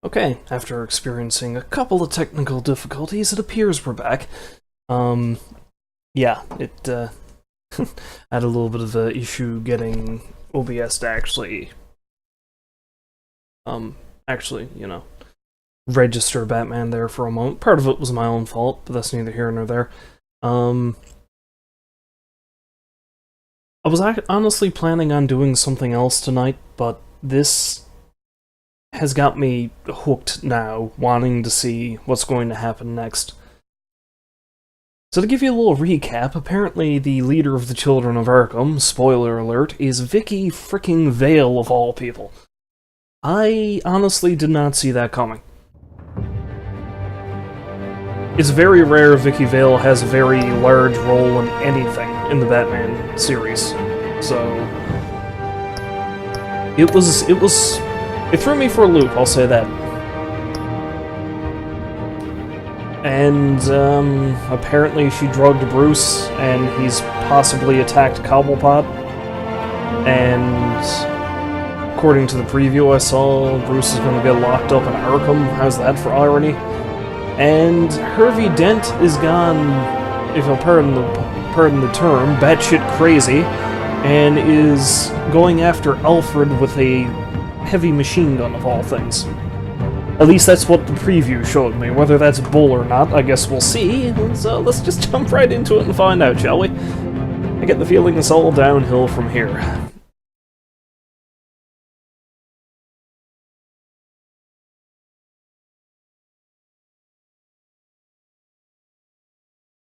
Okay, after experiencing a couple of technical difficulties, it appears we're back. Yeah, it had a little bit of an issue getting OBS to actually, register Batman there for a moment. Part of it was my own fault, but that's neither here nor there. I was honestly planning on doing something else tonight, but this has got me hooked now, wanting to see what's going to happen next. So to give you a little recap, apparently the leader of the Children of Arkham, spoiler alert, is Vicky fricking Vale of all people. I honestly did not see that coming. It's very rare Vicky Vale has a very large role in anything in the Batman series, so it threw me for a loop, I'll say that. And, apparently she drugged Bruce, and he's possibly attacked Cobblepot. And according to the preview I saw, Bruce is going to get locked up in Arkham. How's that for irony? And Harvey Dent is gone, if you'll pardon the term, batshit crazy, and is going after Alfred with a heavy machine gun of all things. At least that's what the preview showed me. Whether that's bull or not, I guess we'll see. So let's just jump right into it and find out, shall we? I get the feeling it's all downhill from here.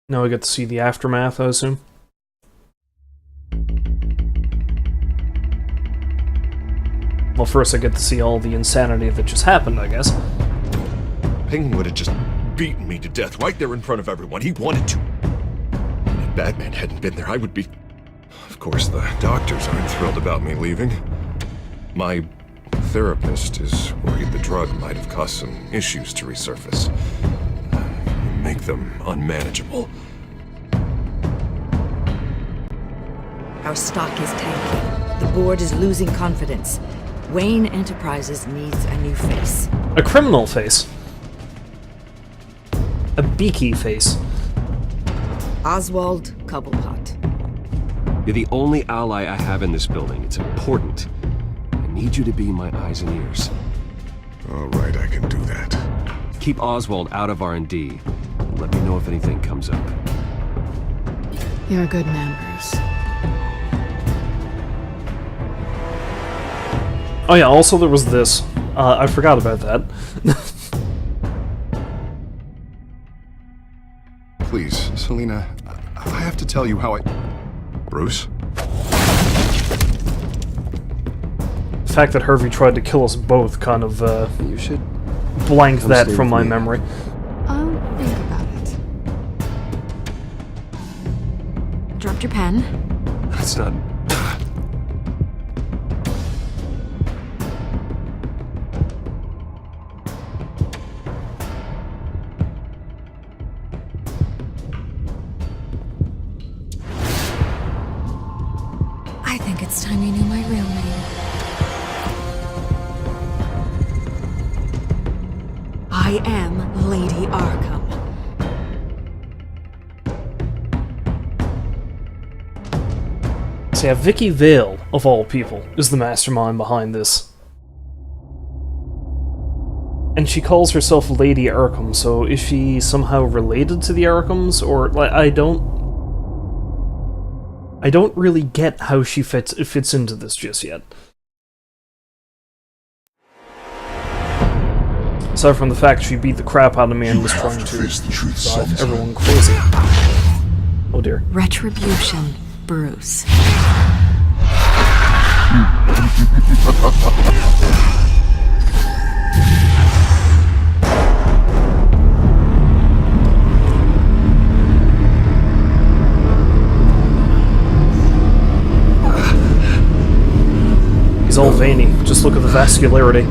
Now we get to see the aftermath, I assume. Well, first I get to see all the insanity that just happened, I guess. Penguin would have just beaten me to death right there in front of everyone. He wanted to. And if Batman hadn't been there, I would be... Of course, the doctors aren't thrilled about me leaving. My therapist is worried the drug might have caused some issues to resurface. Make them unmanageable. Our stock is tanking. The board is losing confidence. Wayne Enterprises needs a new face. A criminal face. A beaky face. Oswald Cobblepot. You're the only ally I have in this building. It's important. I need you to be my eyes and ears. All right, I can do that. Keep Oswald out of R&D. Let me know if anything comes up. You're a good man, Bruce. Oh yeah, also there was this. I forgot about that. Please, Selina, I have to tell you how I... Bruce? The fact that Harvey tried to kill us both kind of, You should blanked come that stay from with my me. memory. I'll think about it. Dropped your pen. That's not... I think it's time you knew my real name. I am Lady Arkham. So yeah, Vicky Vale, of all people, is the mastermind behind this. And she calls herself Lady Arkham, so is she somehow related to the Arkhams? Or, like, I don't really get how she fits into this just yet. Aside from the fact she beat the crap out of me and was trying to drive everyone crazy. Oh dear. Retribution, Bruce. He's all veiny. Just look at the vascularity.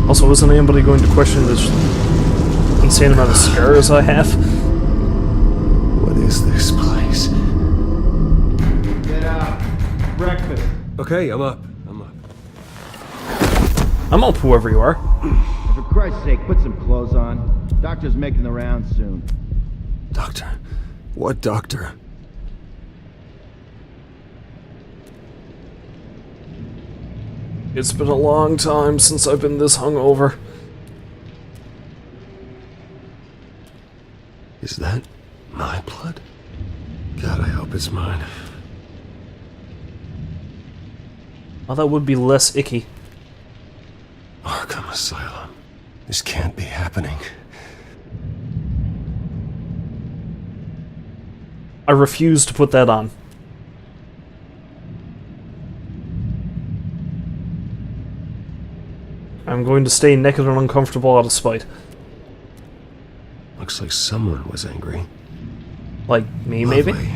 Also, isn't anybody going to question this insane amount of scars I have? What is this place? Get out. Breakfast. Okay, I'm up. I'm up, whoever you are. For Christ's sake, put some clothes on. Doctor's making the rounds soon. Doctor? What doctor? It's been a long time since I've been this hungover. Is that my blood? God, I hope it's mine. Oh, that would be less icky. Arkham Asylum. This can't be happening. I refuse to put that on. I'm going to stay naked and uncomfortable out of spite. Looks like someone was angry. Like me, maybe? Lovely.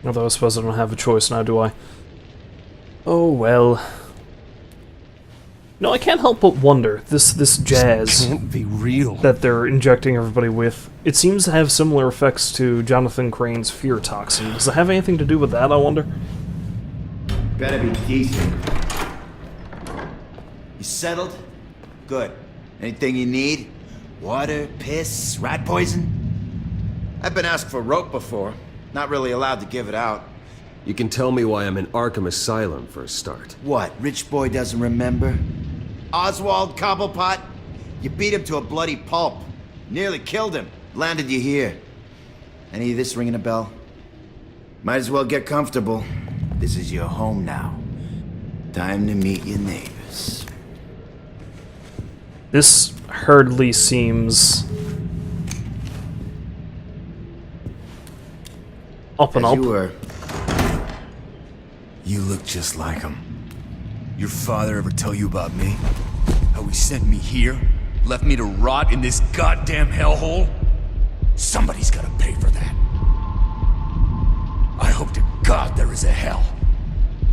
Although I suppose I don't have a choice now, do I? Oh well. No, I can't help but wonder, this jazz Can't be real. that they're injecting everybody with, it seems to have similar effects to Jonathan Crane's fear toxin. Does it have anything to do with that, I wonder? Better be decent. You settled? Good. Anything you need? Water, piss, rat poison? I've been asked for rope before. Not really allowed to give it out. You can tell me why I'm in Arkham Asylum for a start. What, rich boy doesn't remember? Oswald Cobblepot? You beat him to a bloody pulp. Nearly killed him. Landed you here. Any of this ringing a bell? Might as well get comfortable. This is your home now. Time to meet your neighbors. This hardly seems up and As up. you were. You look just like him. Your father ever tell you about me? How he sent me here? Left me to rot in this goddamn hellhole? Somebody's gotta pay for that. I hope to God there is a hell.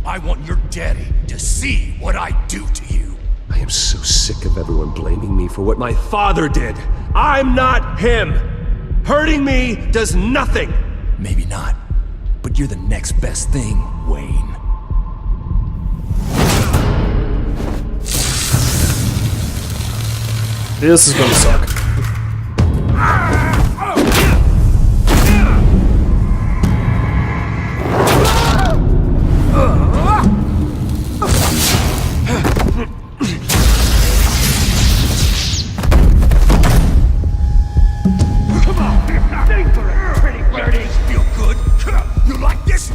I want your daddy to see what I do to you. I am so sick of everyone blaming me for what my father did. I'm not him. Hurting me does nothing. Maybe not, but you're the next best thing, Wayne. This is gonna suck.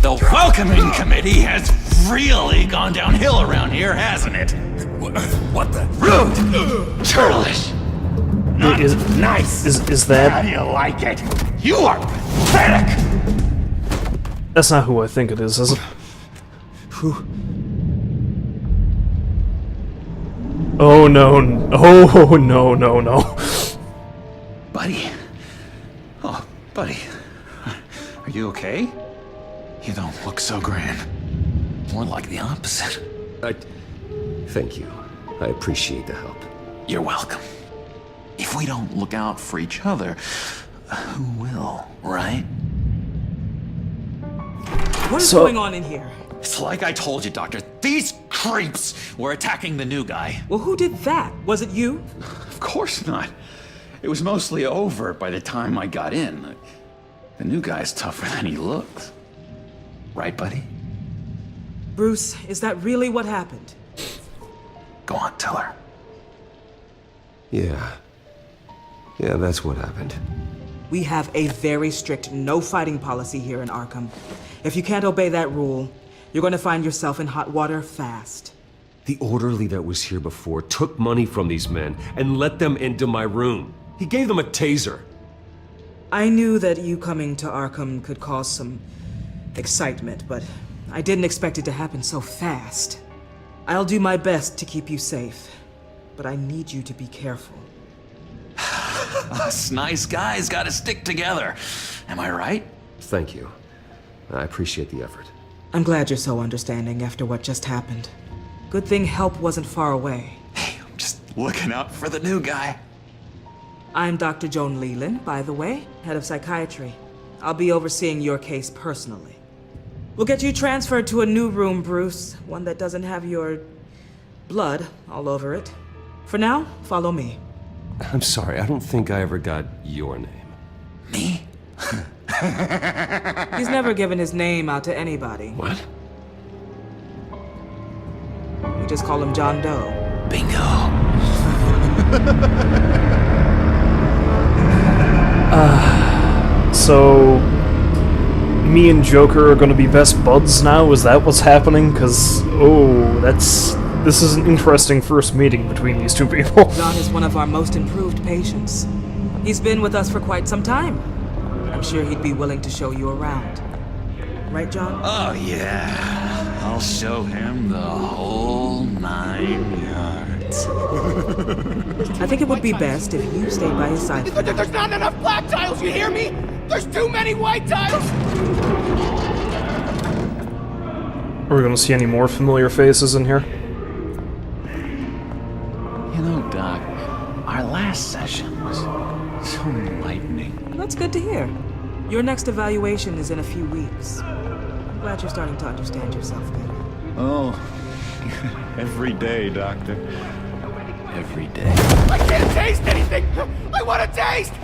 The welcoming committee has really gone downhill around here, hasn't it? What the? Rude! Churlish! Not Is- nice! Is How that... do you like it? You are pathetic! That's not who I think it is it? Oh no, oh no, no, no. Buddy. Oh, buddy. Are you okay? You don't look so grand. More like the opposite. Thank you. I appreciate the help. You're welcome. If we don't look out for each other, who will, right? What is So- going on in here? It's like I told you, Doctor. These creeps were attacking the new guy. Well, who did that? Was it you? Of course not. It was mostly over by the time I got in. The new guy's tougher than he looks. Right, buddy? Bruce, is that really what happened? Go on, tell her. Yeah. Yeah, that's what happened. We have a very strict no fighting policy here in Arkham. If you can't obey that rule, you're going to find yourself in hot water fast. The orderly that was here before took money from these men and let them into my room. He gave them a taser. I knew that you coming to Arkham could cause some excitement, but I didn't expect it to happen so fast. I'll do my best to keep you safe, but I need you to be careful. Us nice guys gotta stick together. Am I right? Thank you. I appreciate the effort. I'm glad you're so understanding after what just happened. Good thing help wasn't far away. Hey, I'm just looking out for the new guy. I'm Dr. Joan Leland, by the way, head of psychiatry. I'll be overseeing your case personally. We'll get you transferred to a new room, Bruce. One that doesn't have your blood all over it. For now, follow me. I'm sorry, I don't think I ever got your name. Me? He's never given his name out to anybody. What? We just call him John Doe. Bingo. So, me and Joker are gonna be best buds now? Is that what's happening? Cause, this is an interesting first meeting between these two people. John is one of our most improved patients. He's been with us for quite some time. I'm sure he'd be willing to show you around. Right, John? Oh, yeah. I'll show him the whole 9 yards. I think it would be best if you stayed by his side. There's not enough black tiles, you hear me? There's too many white tiles! Are we gonna see any more familiar faces in here? You know, Doc, our last session was so enlightening. That's good to hear. Your next evaluation is in a few weeks. I'm glad you're starting to understand yourself better. Oh, every day, Doctor. Every day. I can't taste anything! I want to taste!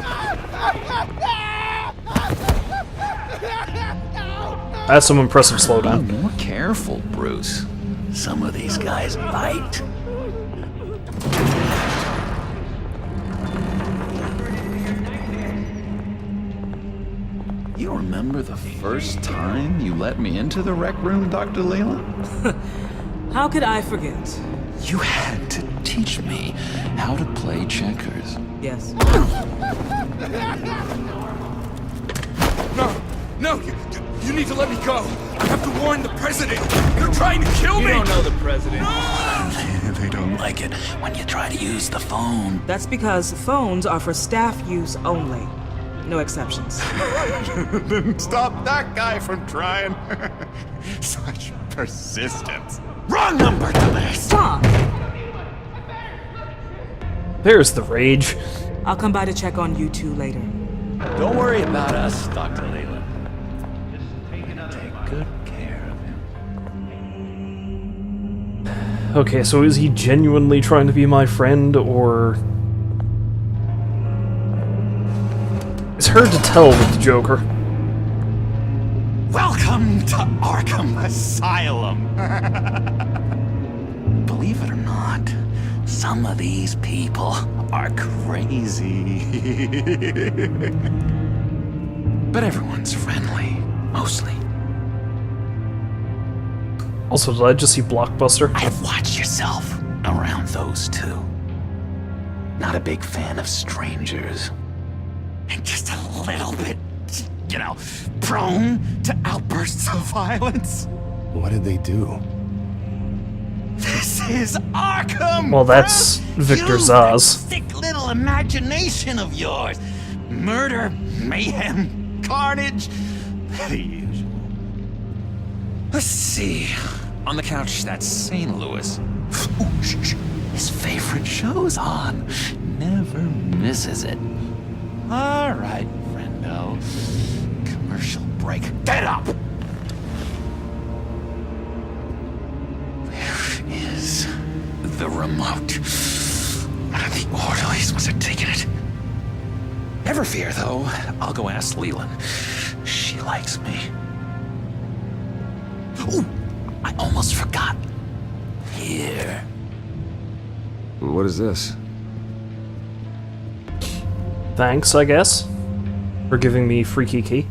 That's some impressive slowdown. Be more careful, Bruce. Some of these guys bite. You remember the first time you let me into the rec room, Dr. Leland? How could I forget? You had to teach me how to play checkers. Yes. No, you need to let me go. I have to warn the president. They're trying to kill me. You don't know the president. They don't like it when you try to use the phone. That's because phones are for staff use only. No exceptions. Didn't stop that guy from trying. Such persistence. Wrong number, dumbass. Tom! There's the rage. I'll come by to check on you two later. Don't worry about us, Dr. Leland. Take good care of him. Okay, so is he genuinely trying to be my friend, or... It's hard to tell with the Joker. Welcome to Arkham Asylum. Believe it or not, some of these people are crazy. But everyone's friendly, mostly. Also, did I just see Blockbuster? I'd watch yourself around those two. Not a big fan of strangers. And just a little bit, prone to outbursts of violence. What did they do? This is Arkham! Well, that's Victor Use Zaz. that sick little imagination of yours. Murder, mayhem, carnage. The usual. Let's see. On the couch, that's St. Louis. Ooh, shh. His favorite show's on. Never misses it. All right, friendo. Commercial break. Get up! Where is the remote? One of the orderlies must have taken it. Never fear, though. I'll go ask Leland. She likes me. Ooh, I almost forgot. Here. What is this? Thanks, I guess, for giving me freaky key.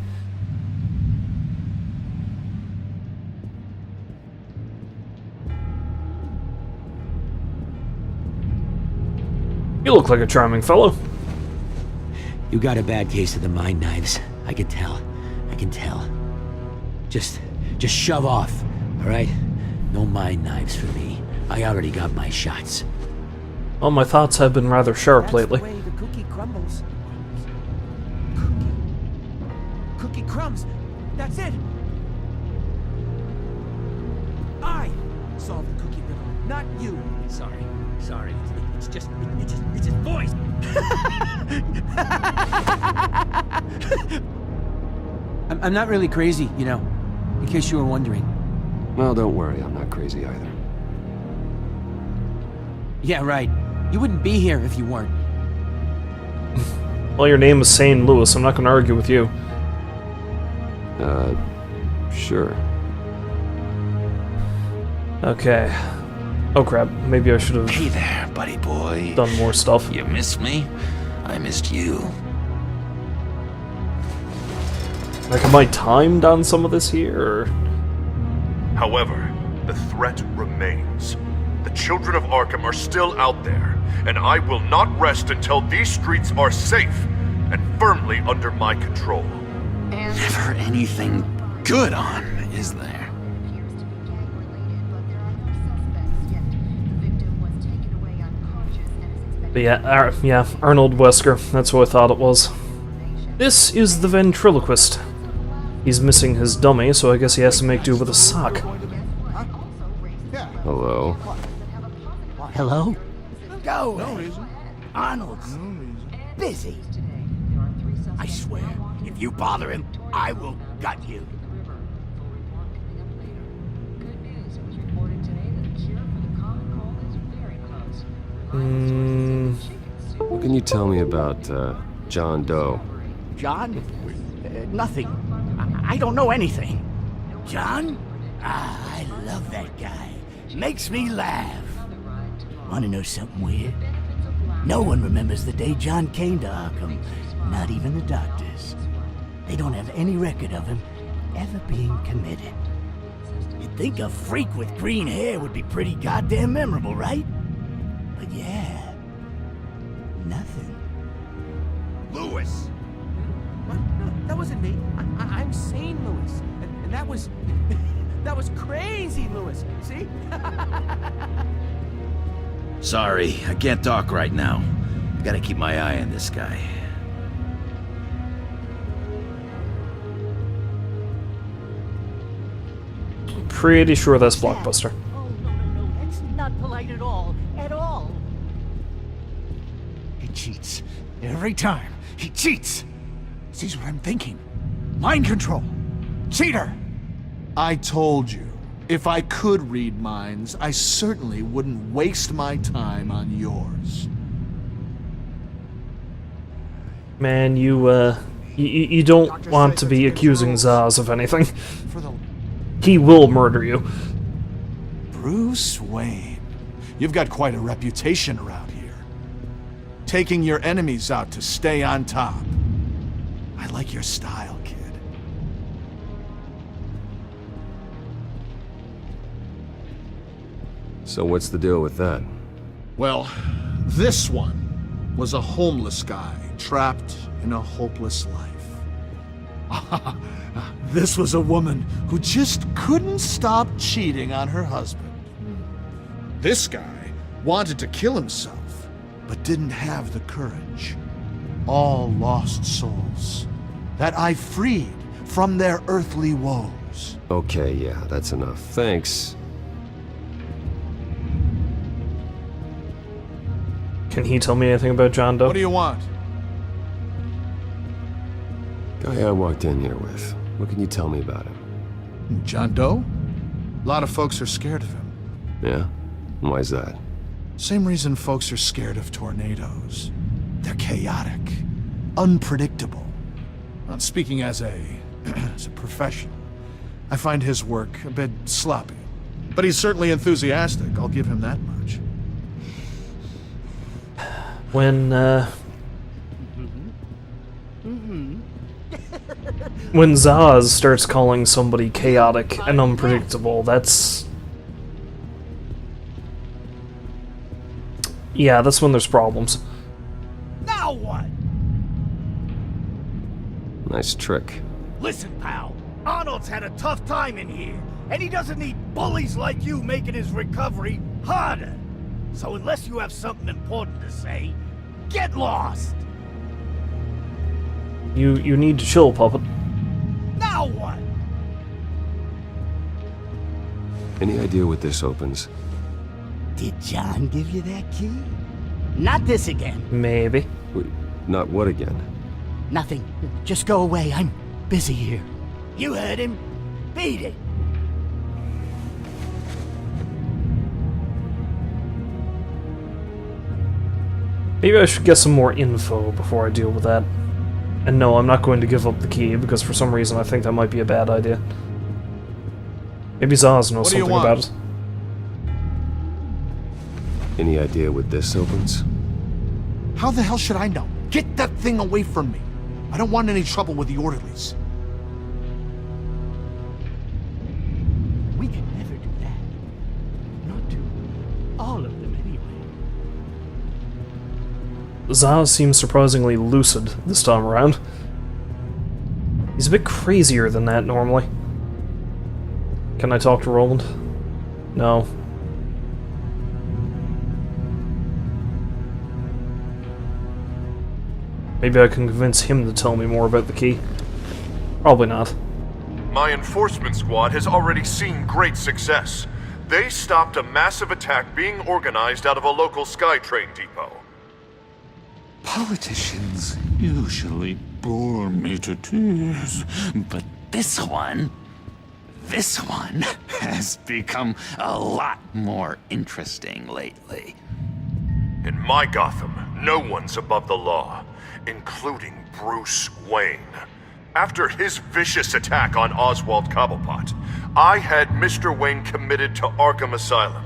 You look like a charming fellow. You got a bad case of the mind knives. I can tell. I can tell. Just shove off, all right? No mind knives for me. I already got my shots. Well, my thoughts have been rather sharp lately. That's the way the cookie crumbles. Cookie crumbs. That's it. I solved the cookie riddle, not you. Sorry. It's his voice. I'm not really crazy, you know, in case you were wondering. Well, don't worry, I'm not crazy either. Yeah, right. You wouldn't be here if you weren't. Well, your name is St. Louis. I'm not going to argue with you. Sure. Okay. Oh crap, maybe I should have Hey there, buddy boy. done more stuff. You missed me? I missed you. Like, am I timed on some of this here, or? However, the threat remains. The children of Arkham are still out there, and I will not rest until these streets are safe and firmly under my control. Never anything good on, is there? But yeah, Arnold Wesker. That's who I thought it was. This is the ventriloquist. He's missing his dummy, so I guess he has to make do with a sock. Hello. Hello? Go away. Arnold's busy. I swear, if you bother him, I will gut you. What can you tell me about, John Doe? John? Nothing. I don't know anything. John? Ah, I love that guy. Makes me laugh. Wanna know something weird? No one remembers the day John came to Arkham. Not even the doctors. They don't have any record of him ever being committed. You'd think a freak with green hair would be pretty goddamn memorable, right? But yeah, nothing. Lewis! What? No, that wasn't me. I'm sane, Lewis. And that was... that was crazy, Lewis. See? Sorry, I can't talk right now. Gotta keep my eye on this guy. Pretty sure that's Blockbuster. Oh, no. That's not polite at all. At all. He cheats. Every time. He cheats. Sees what I'm thinking. Mind control. Cheater! I told you. If I could read minds, I certainly wouldn't waste my time on yours. Man, you don't want to be accusing Zaz of anything. He will murder you. Bruce Wayne. You've got quite a reputation around here. Taking your enemies out to stay on top. I like your style, kid. So what's the deal with that? Well, this one was a homeless guy trapped in a hopeless life. This was a woman who just couldn't stop cheating on her husband. This guy wanted to kill himself, but didn't have the courage. All lost souls that I freed from their earthly woes. Okay, yeah, that's enough. Thanks. Can he tell me anything about John Doe? What do you want? Guy I walked in here with. What can you tell me about him? John Doe? A lot of folks are scared of him. Yeah? Why's that? Same reason folks are scared of tornadoes. They're chaotic, unpredictable. Not speaking as a professional, I find his work a bit sloppy. But he's certainly enthusiastic, I'll give him that much. When Zaz starts calling somebody chaotic and unpredictable, that's... Yeah, that's when there's problems. Now what? Nice trick. Listen, pal. Arnold's had a tough time in here, and he doesn't need bullies like you making his recovery harder. So unless you have something important to say, get lost! You need to chill, Puppet. Now what? Any idea what this opens? Did John give you that key? Not this again. Maybe. Wait, not what again? Nothing. Just go away. I'm busy here. You heard him. Beat it. Maybe I should get some more info before I deal with that. And no, I'm not going to give up the key, because for some reason I think that might be a bad idea. Maybe Zaz knows something about it. Any idea what this opens? How the hell should I know? Get that thing away from me. I don't want any trouble with the orderlies. We can never do that. Not to all of them anyway. Zaz seems surprisingly lucid this time around. He's a bit crazier than that normally. Can I talk to Roland? No. Maybe I can convince him to tell me more about the key. Probably not. My enforcement squad has already seen great success. They stopped a massive attack being organized out of a local SkyTrain depot. Politicians usually bore me to tears, but this one has become a lot more interesting lately. In my Gotham, no one's above the law, including Bruce Wayne. After his vicious attack on Oswald Cobblepot, I had Mr. Wayne committed to Arkham Asylum,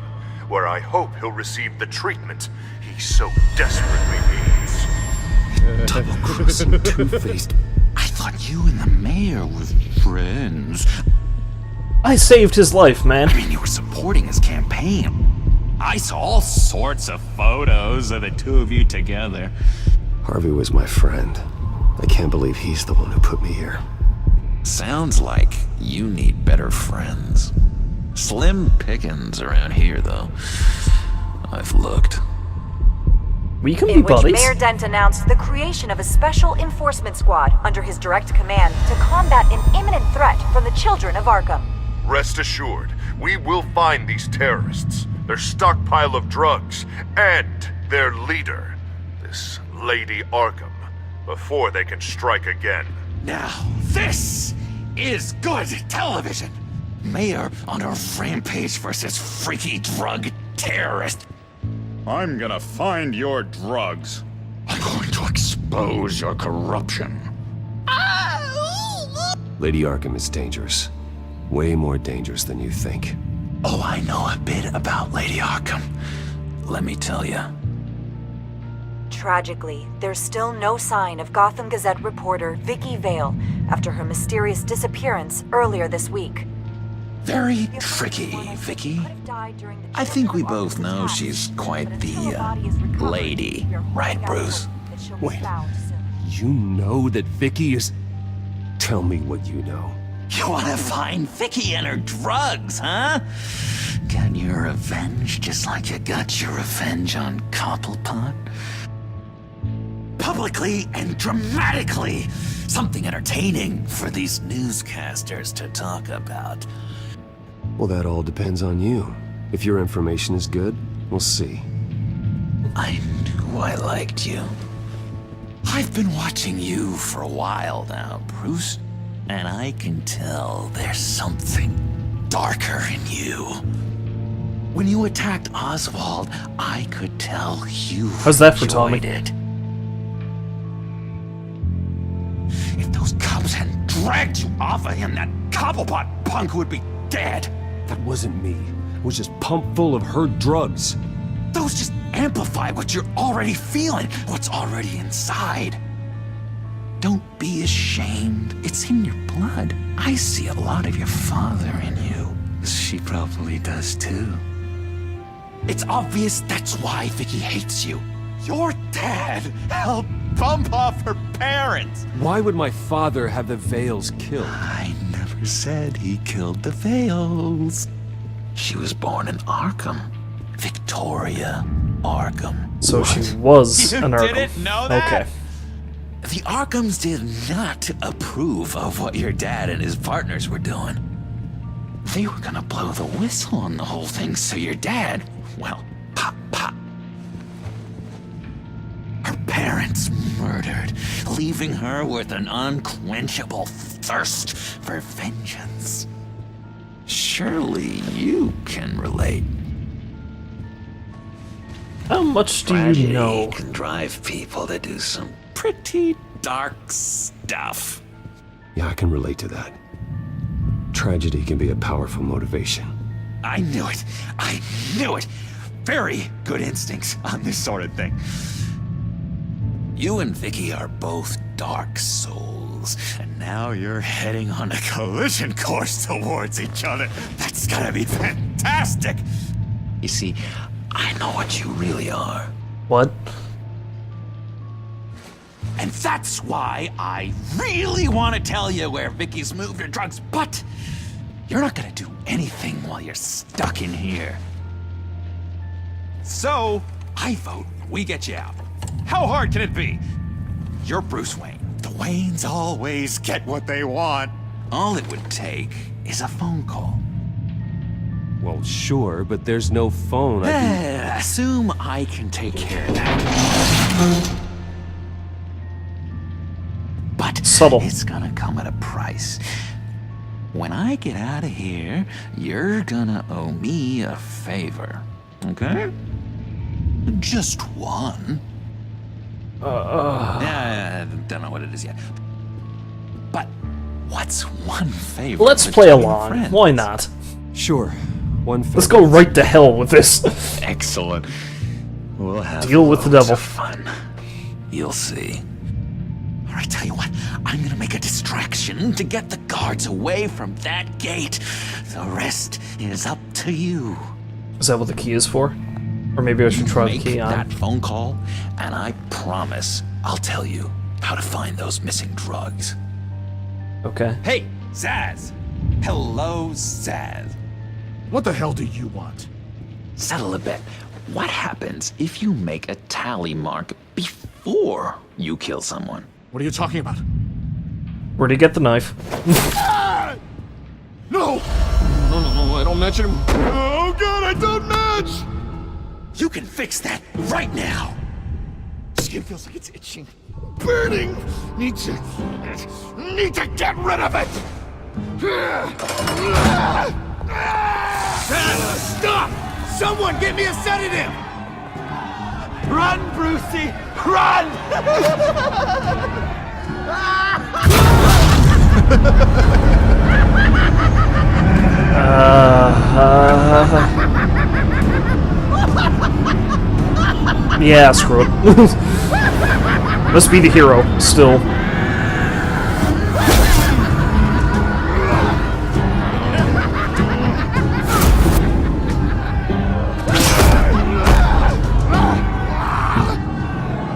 where I hope he'll receive the treatment he so desperately needs. Double-crossing, two-faced. I thought you and the mayor were friends. I saved his life, man. I mean, you were supporting his campaign. I saw all sorts of photos of the two of you together. Harvey was my friend. I can't believe he's the one who put me here. Sounds like you need better friends. Slim pickings around here, though. I've looked. We can be in which buddies. Mayor Dent announced the creation of a special enforcement squad under his direct command to combat an imminent threat from the children of Arkham. Rest assured, we will find these terrorists, their stockpile of drugs, and their leader, this Lady Arkham, before they can strike again. Now, this is good television. Mayor on a rampage versus freaky drug terrorist. I'm gonna find your drugs. I'm going to expose your corruption. Lady Arkham is dangerous. Way more dangerous than you think. Oh, I know a bit about Lady Arkham. Let me tell you. Tragically, there's still no sign of Gotham Gazette reporter Vicky Vale after her mysterious disappearance earlier this week. Very tricky, Vicky. I think we both know she's quite the, lady, right, Bruce? Wait, you know that Vicky is... Tell me what you know. You wanna find Vicky and her drugs, huh? Get your revenge just like you got your revenge on Cobblepot? Publicly and dramatically! Something entertaining for these newscasters to talk about. Well, that all depends on you. If your information is good, we'll see. I knew I liked you. I've been watching you for a while now, Bruce, and I can tell there's something darker in you. When you attacked Oswald, I could tell you How's that for Tommy? enjoyed it. If those cops hadn't dragged you off of him, that Cobblepot punk would be dead. That wasn't me. It was just pumped full of her drugs. Those just amplify what you're already feeling, what's already inside. Don't be ashamed. It's in your blood. I see a lot of your father in you. She probably does too. It's obvious that's why Vicky hates you. Your dad helped bump off her parents. Why would my father have the Vales killed? I never said he killed the Vales. She was born in Arkham. Victoria Arkham. So she was an Arkham. didn't know that? Okay. The Arkhams did not approve of what your dad and his partners were doing. They were gonna blow the whistle on the whole thing, so your dad, well, pop, pop. parents murdered, leaving her with an unquenchable thirst for vengeance. Surely you can relate. How much do Tragedy you know? can drive people to do some pretty dark stuff. Yeah, I can relate to that. Tragedy can be a powerful motivation. I knew it. I knew it. Very good instincts on this sort of thing. You and Vicky are both dark souls, and now you're heading on a collision course towards each other. That's gonna be fantastic. You see, I know what you really are. What? And that's why I really want to tell you where Vicky's moved her drugs, but you're not gonna do anything while you're stuck in here. So, I vote we get you out. How hard can it be? You're Bruce Wayne. The Waynes always get what they want. All it would take is a phone call. Well, sure, but there's no phone. Assume I can take care of that. But subtle. It's gonna come at a price. When I get out of here, you're gonna owe me a favor. Okay? Just one. I don't know what it is yet. But what's one favor? Let's play along. Why not? Sure. One favor. Let's go right to hell with this. Excellent. We'll have deal with the devil. of fun. You'll see. All right, tell you what. I'm gonna make a distraction to get the guards away from that gate. The rest is up to you. Is that what the key is for? Or maybe I should try the Make key on. that phone call, and I promise I'll tell you how to find those missing drugs. Okay. Hey, Zaz! Hello, Zaz. What the hell do you want? Settle a bet. What happens if you make a tally mark before you kill someone? What are you talking about? Where'd he get the knife? No! No, I don't match him. Oh god, I don't match! You can fix that right now! Skin feels like it's itching. Burning! Need to get rid of it! Stop! Someone get me a sedative! Run, Brucey! Run! Yeah, screw it. Must be the hero, still.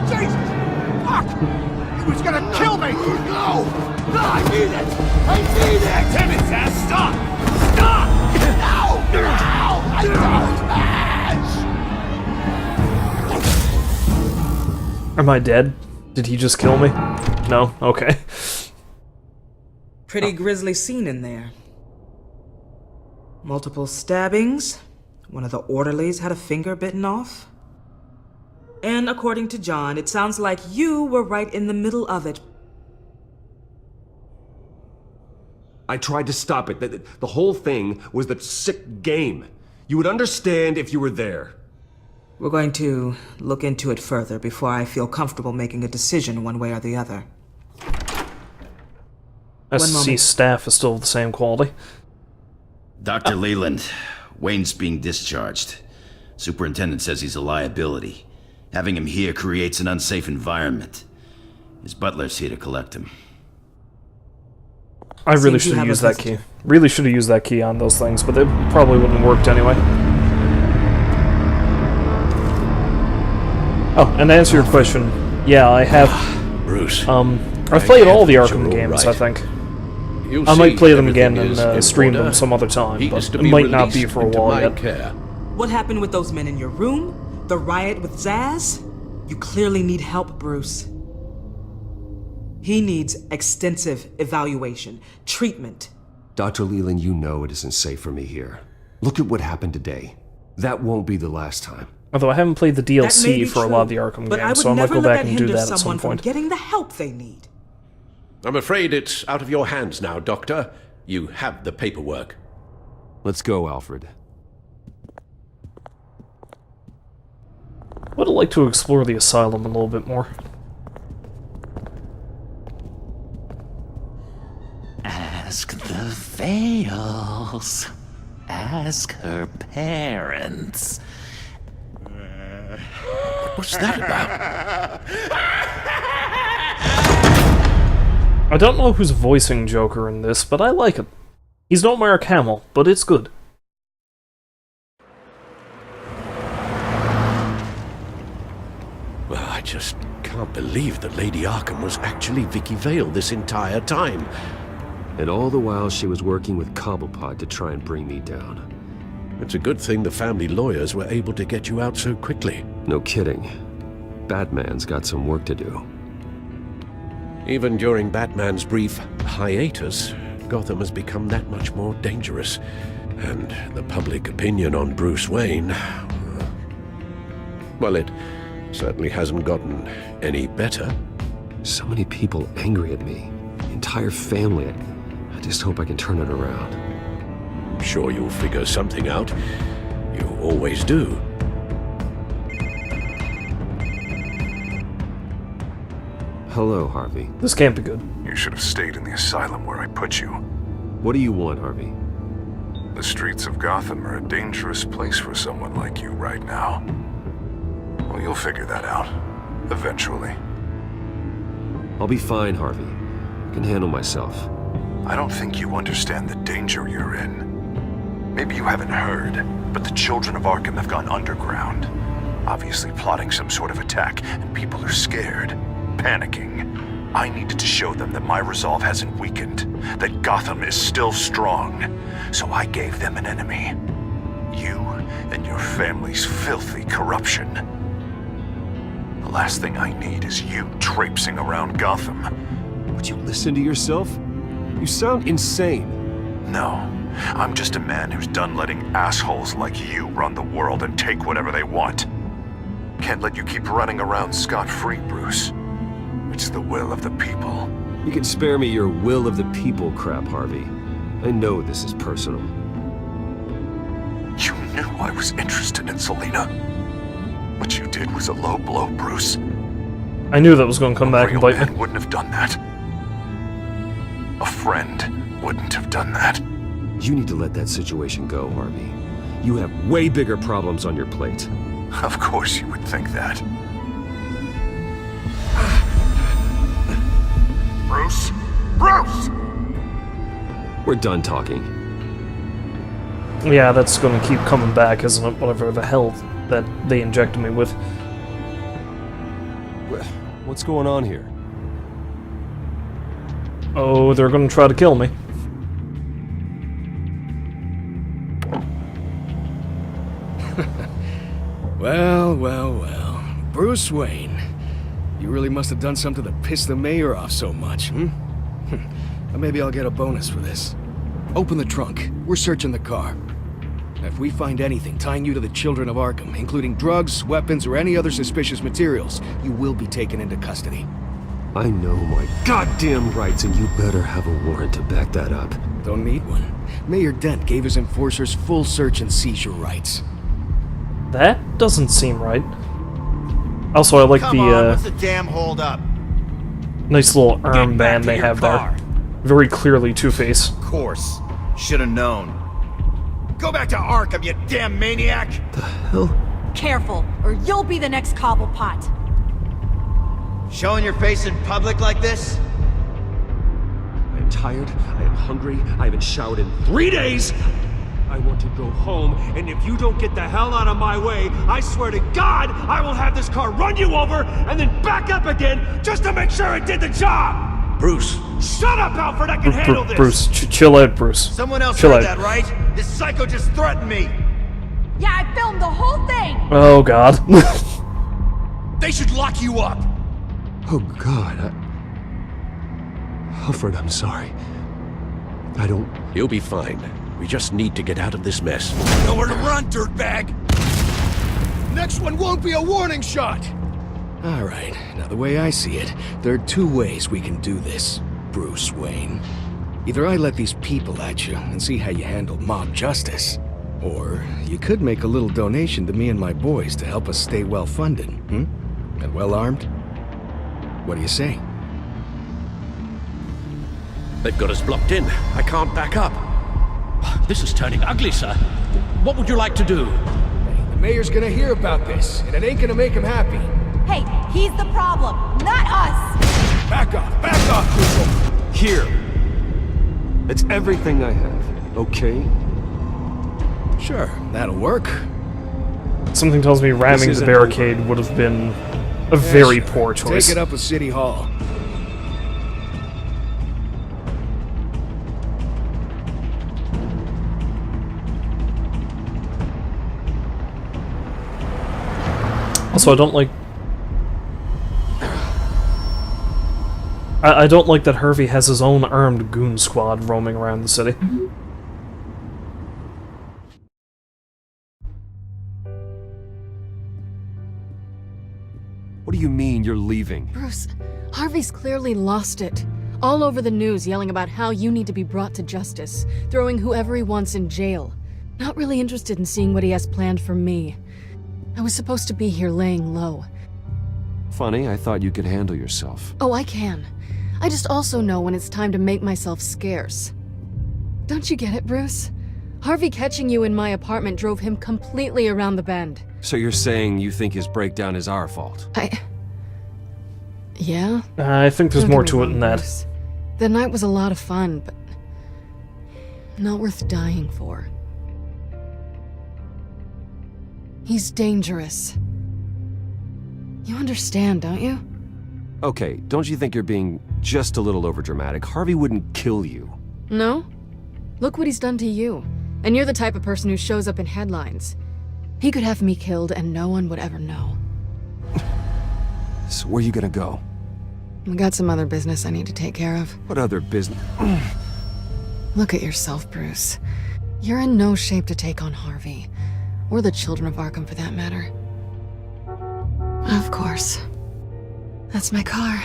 Jesus! Fuck! He was gonna kill me! No! No, I need it! I need it! Damn it, Zaz, stop! Stop! No! No! I don't match! Am I dead? Did he just kill me? No? Okay. Pretty grisly scene in there. Multiple stabbings. One of the orderlies had a finger bitten off. And according to John, it sounds like you were right in the middle of it. I tried to stop it. The whole thing was that sick game. You would understand if you were there. We're going to look into it further before I feel comfortable making a decision one way or the other. SC staff is still of the same quality. Dr. Leland, Wayne's being discharged. Superintendent says he's a liability. Having him here creates an unsafe environment. His butler's here to collect him. I really should have used that key. Really should have used that key on those things, but it probably wouldn't have worked anyway. Oh, and to answer your question, yeah, I have. Bruce. I've played all the Arkham games, I think. I might play them again and stream them some other time, but it might not be for a while yet. What happened with those men in your room? The riot with Zaz? You clearly need help, Bruce. He needs extensive evaluation, treatment. Dr. Leland, you know it isn't safe for me here. Look at what happened today. That won't be the last time. Although I haven't played the That may DLC be for a true, lot of the Arkham but I games, would so I might never go let back that and do hinder that at some someone from point. getting the help they need. I'm afraid it's out of your hands now, Doctor. You have the paperwork. Let's go, Alfred. Would like to explore the asylum a little bit more. Ask the Vales. Ask her parents. What's that about? I don't know who's voicing Joker in this, but I like him. He's not Mark Hamill, but it's good. Well, I just can't believe that Lady Arkham was actually Vicky Vale this entire time. And all the while she was working with Cobblepot to try and bring me down. It's a good thing the family lawyers were able to get you out so quickly. No kidding. Batman's got some work to do. Even during Batman's brief hiatus, Gotham has become that much more dangerous. And the public opinion on Bruce Wayne... well, it certainly hasn't gotten any better. So many people angry at me. The entire family. I just hope I can turn it around. I'm sure you'll figure something out. You always do. Hello, Harvey. This can't be good. You should have stayed in the asylum where I put you. What do you want, Harvey? The streets of Gotham are a dangerous place for someone like you right now. Well, you'll figure that out. Eventually. I'll be fine, Harvey. I can handle myself. I don't think you understand the danger you're in. Maybe you haven't heard, but the children of Arkham have gone underground. Obviously plotting some sort of attack, and people are scared, panicking. I needed to show them that my resolve hasn't weakened, that Gotham is still strong. So I gave them an enemy. You and your family's filthy corruption. The last thing I need is you traipsing around Gotham. Would you listen to yourself? You sound insane. No. I'm just a man who's done letting assholes like you run the world and take whatever they want. Can't let you keep running around scot-free, Bruce. It's the will of the people. You can spare me your will of the people crap, Harvey. I know this is personal. You knew I was interested in Selina. What you did was a low blow, Bruce. I knew that was going to come back and bite man me. Wouldn't have done that. A friend wouldn't have done that. You need to let that situation go, Harvey. You have way bigger problems on your plate. Of course you would think that. Bruce? Bruce! We're done talking. Yeah, that's going to keep coming back, isn't it? Whatever the hell that they injected me with. What's going on here? Oh, they're going to try to kill me. Well. Bruce Wayne. You really must have done something to piss the mayor off so much, hmm? Maybe I'll get a bonus for this. Open the trunk. We're searching the car. If we find anything tying you to the children of Arkham, including drugs, weapons, or any other suspicious materials, you will be taken into custody. I know my goddamn rights, and you better have a warrant to back that up. Don't need one. Mayor Dent gave his enforcers full search and seizure rights. That doesn't seem right. Also, I like Come on, what's the damn hold up? nice little armband they have there. Very clearly Two-Face. Of course. Should have known. Go back to Arkham, you damn maniac! The hell? Careful, or you'll be the next Cobblepot. Showing your face in public like this? I am tired, I am hungry, I haven't showered in 3 days! I want to go home, and if you don't get the hell out of my way, I swear to God, I will have this car run you over, and then back up again, just to make sure it did the job! Bruce! Shut up, Alfred, I can handle this! Bruce, chill out, Bruce. Someone else chill heard out. that, right? This psycho just threatened me! Yeah, I filmed the whole thing! Oh, God. They should lock you up! Oh, God. Alfred, I'm sorry. I don't... You'll be fine. We just need to get out of this mess. Nowhere to run, dirtbag! Next one won't be a warning shot! Alright, now the way I see it, there are two ways we can do this, Bruce Wayne. Either I let these people at you and see how you handle mob justice, or you could make a little donation to me and my boys to help us stay well-funded, and well-armed. What do you say? They've got us blocked in. I can't back up. This is turning ugly, sir. What would you like to do? The mayor's gonna hear about this, and it ain't gonna make him happy. Hey, he's the problem, not us! Back off, people! Here. It's everything I have, okay? Sure, that'll work. Something tells me ramming the barricade would have been a very poor choice. Take it up with City Hall. Also, I don't like... I don't like that Harvey has his own armed goon squad roaming around the city. What do you mean you're leaving? Bruce, Harvey's clearly lost it. All over the news yelling about how you need to be brought to justice, throwing whoever he wants in jail. Not really interested in seeing what he has planned for me. I was supposed to be here laying low. Funny, I thought you could handle yourself. Oh, I can. I just also know when it's time to make myself scarce. Don't you get it, Bruce? Harvey catching you in my apartment drove him completely around the bend. So you're saying you think his breakdown is our fault? Yeah? I think there's more to it than that. Bruce. The night was a lot of fun, but not worth dying for. He's dangerous. You understand, don't you? Okay, don't you think you're being just a little overdramatic? Harvey wouldn't kill you. No? Look what he's done to you. And you're the type of person who shows up in headlines. He could have me killed and no one would ever know. So where are you gonna go? I got some other business I need to take care of. What other business? Look at yourself, Bruce. You're in no shape to take on Harvey. Or the children of Arkham, for that matter. Of course. That's my car.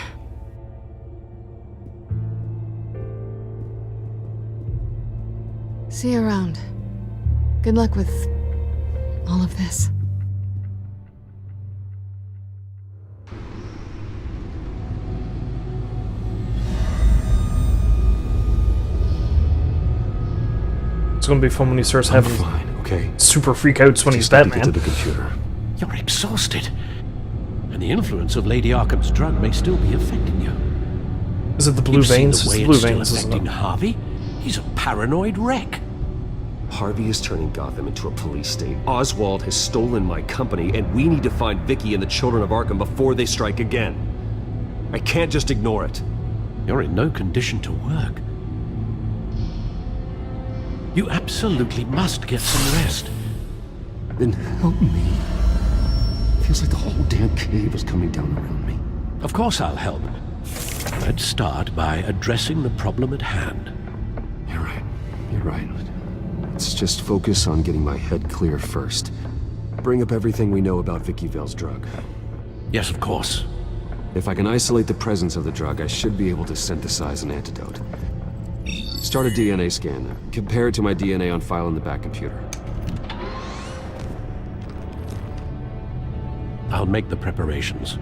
See you around. Good luck with all of this. It's gonna be fun when he starts having okay. super freakouts when he's Batman. To the computer. You're exhausted. And the influence of Lady Arkham's drug may still be affecting you. Is it the blue You've seen veins? the way It's the blue it's still veins, isn't affecting it? Harvey? He's a paranoid wreck. Harvey is turning Gotham into a police state. Oswald has stolen my company, and we need to find Vicky and the children of Arkham before they strike again. I can't just ignore it. You're in no condition to work. You absolutely must get some rest. Then help me. Feels like the whole damn cave is coming down around me. Of course I'll help. Let's start by addressing the problem at hand. You're right. You're right. Let's just focus on getting my head clear first. Bring up everything we know about Vicky Vale's drug. Yes, of course. If I can isolate the presence of the drug, I should be able to synthesize an antidote. Start a DNA scan. Compare it to my DNA on file in the back computer. I'll make the preparations.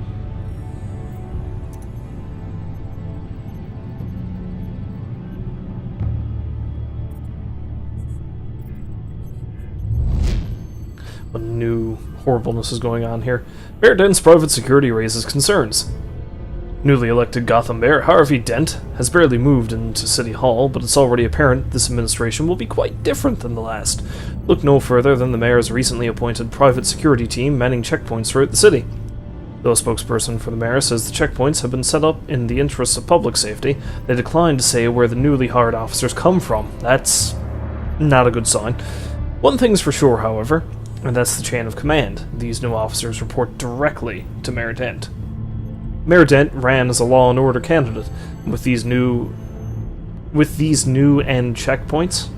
What new horribleness is going on here? Mayor Dent's private security raises concerns. Newly elected Gotham Mayor Harvey Dent has barely moved into City Hall, but it's already apparent this administration will be quite different than the last. Look no further than the mayor's recently appointed private security team manning checkpoints throughout the city. Though a spokesperson for the mayor says the checkpoints have been set up in the interests of public safety, they declined to say where the newly hired officers come from. That's not a good sign. One thing's for sure, however, and that's the chain of command. These new officers report directly to Mayor Dent. Mayor Dent ran as a law and order candidate. With these new end checkpoints,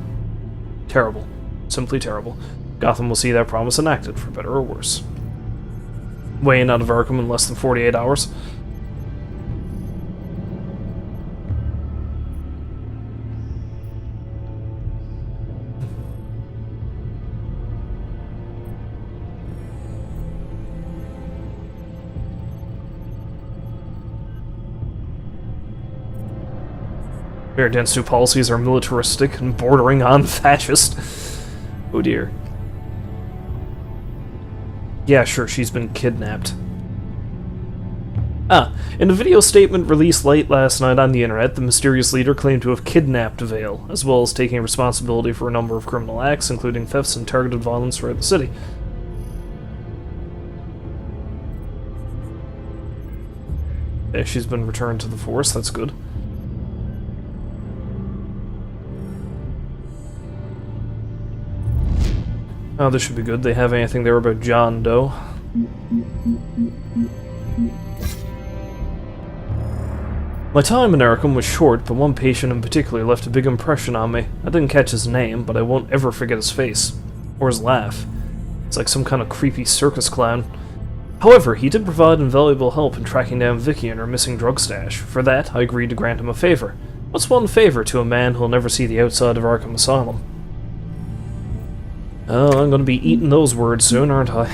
terrible. Simply terrible. Gotham will see that promise enacted, for better or worse. Wayne out of Arkham in less than 48 hours. Mayor Dentsu policies are militaristic and bordering on fascist. Oh dear. Yeah, sure, she's been kidnapped. In a video statement released late last night on the internet, the mysterious leader claimed to have kidnapped Vale, as well as taking responsibility for a number of criminal acts, including thefts and targeted violence throughout the city. Yeah, she's been returned to the force, that's good. Oh, this should be good. They have anything there about John Doe? My time in Arkham was short, but one patient in particular left a big impression on me. I didn't catch his name, but I won't ever forget his face. Or his laugh. It's like some kind of creepy circus clown. However, he did provide invaluable help in tracking down Vicky and her missing drug stash. For that, I agreed to grant him a favor. What's one favor to a man who'll never see the outside of Arkham Asylum? Oh, I'm gonna be eating those words soon, aren't I?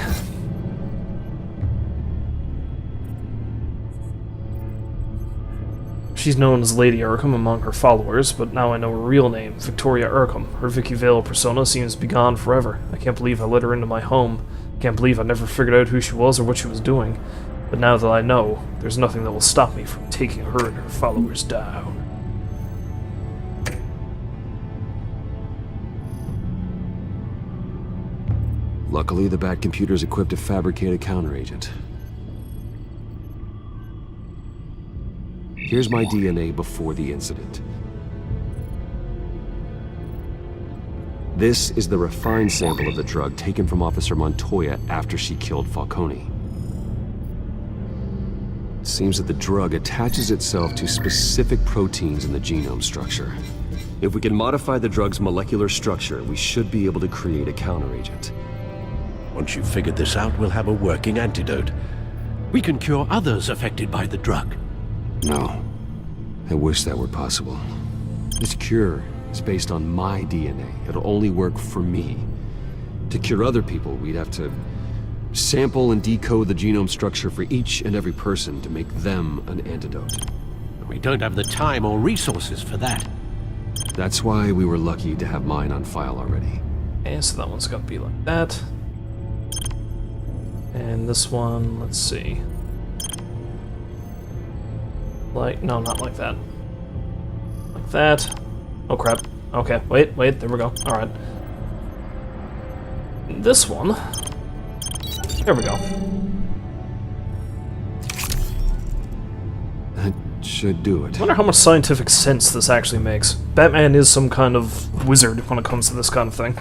She's known as Lady Arkham among her followers, but now I know her real name, Victoria Arkham. Her Vicky Vale persona seems to be gone forever. I can't believe I let her into my home. I can't believe I never figured out who she was or what she was doing. But now that I know, there's nothing that will stop me from taking her and her followers down. Luckily, the Bat computer's equipped to fabricate a counteragent. Here's my DNA before the incident. This is the refined sample of the drug taken from Officer Montoya after she killed Falcone. It seems that the drug attaches itself to specific proteins in the genome structure. If we can modify the drug's molecular structure, we should be able to create a counteragent. Once you've figured this out, we'll have a working antidote. We can cure others affected by the drug. No. I wish that were possible. This cure is based on my DNA. It'll only work for me. To cure other people, we'd have to sample and decode the genome structure for each and every person to make them an antidote. We don't have the time or resources for that. That's why we were lucky to have mine on file already. Okay, so that one's gonna be like that. And this one, let's see. Like, no, not like that. Like that. Oh crap. Okay, wait, there we go. Alright. This one. There we go. That should do it. I wonder how much scientific sense this actually makes. Batman is some kind of wizard when it comes to this kind of thing.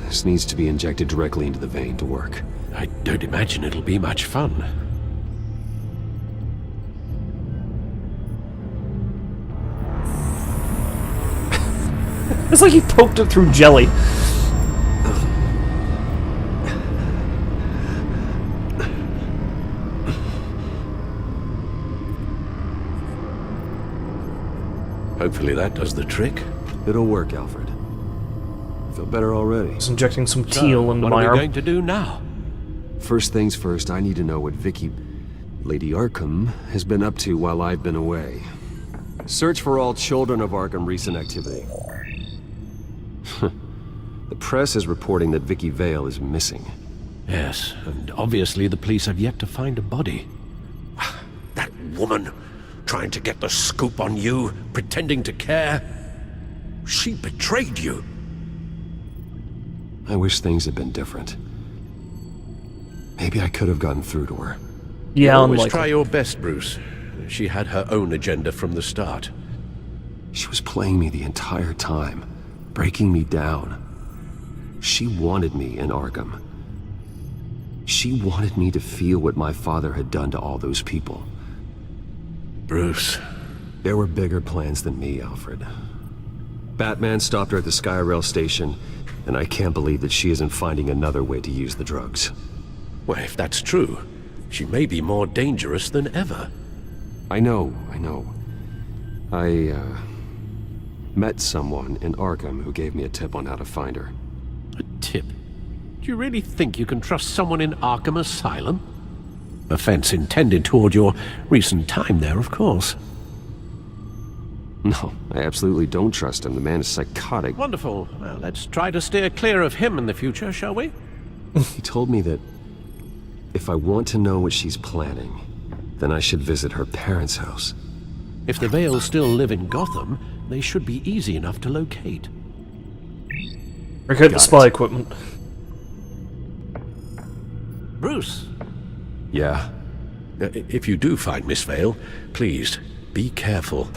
This needs to be injected directly into the vein to work. I don't imagine it'll be much fun. It's like he poked it through jelly. Hopefully that does the trick. It'll work, Alfred. I feel better already. Just injecting some teal into my arm. What are we going to do now? First things first, I need to know what Vicky, Lady Arkham, has been up to while I've been away. Search for all children of Arkham recent activity. The press is reporting that Vicky Vale is missing. Yes, and obviously the police have yet to find a body. That woman, trying to get the scoop on you, pretending to care. She betrayed you. I wish things had been different. Maybe I could have gotten through to her. Yeah, always try your best, Bruce. She had her own agenda from the start. She was playing me the entire time, breaking me down. She wanted me in Arkham. She wanted me to feel what my father had done to all those people. Bruce. There were bigger plans than me, Alfred. Batman stopped her at the Skyrail station, and I can't believe that she isn't finding another way to use the drugs. Well, if that's true, she may be more dangerous than ever. I know. I met someone in Arkham who gave me a tip on how to find her. A tip? Do you really think you can trust someone in Arkham Asylum? Offense intended toward your recent time there, of course. No, I absolutely don't trust him. The man is psychotic. Wonderful. Well, let's try to steer clear of him in the future, shall we? He told me that if I want to know what she's planning, then I should visit her parents' house. If the Vales still live in Gotham, they should be easy enough to locate. Okay, the spy equipment. Bruce. Yeah? If you do find Miss Vale, please, be careful.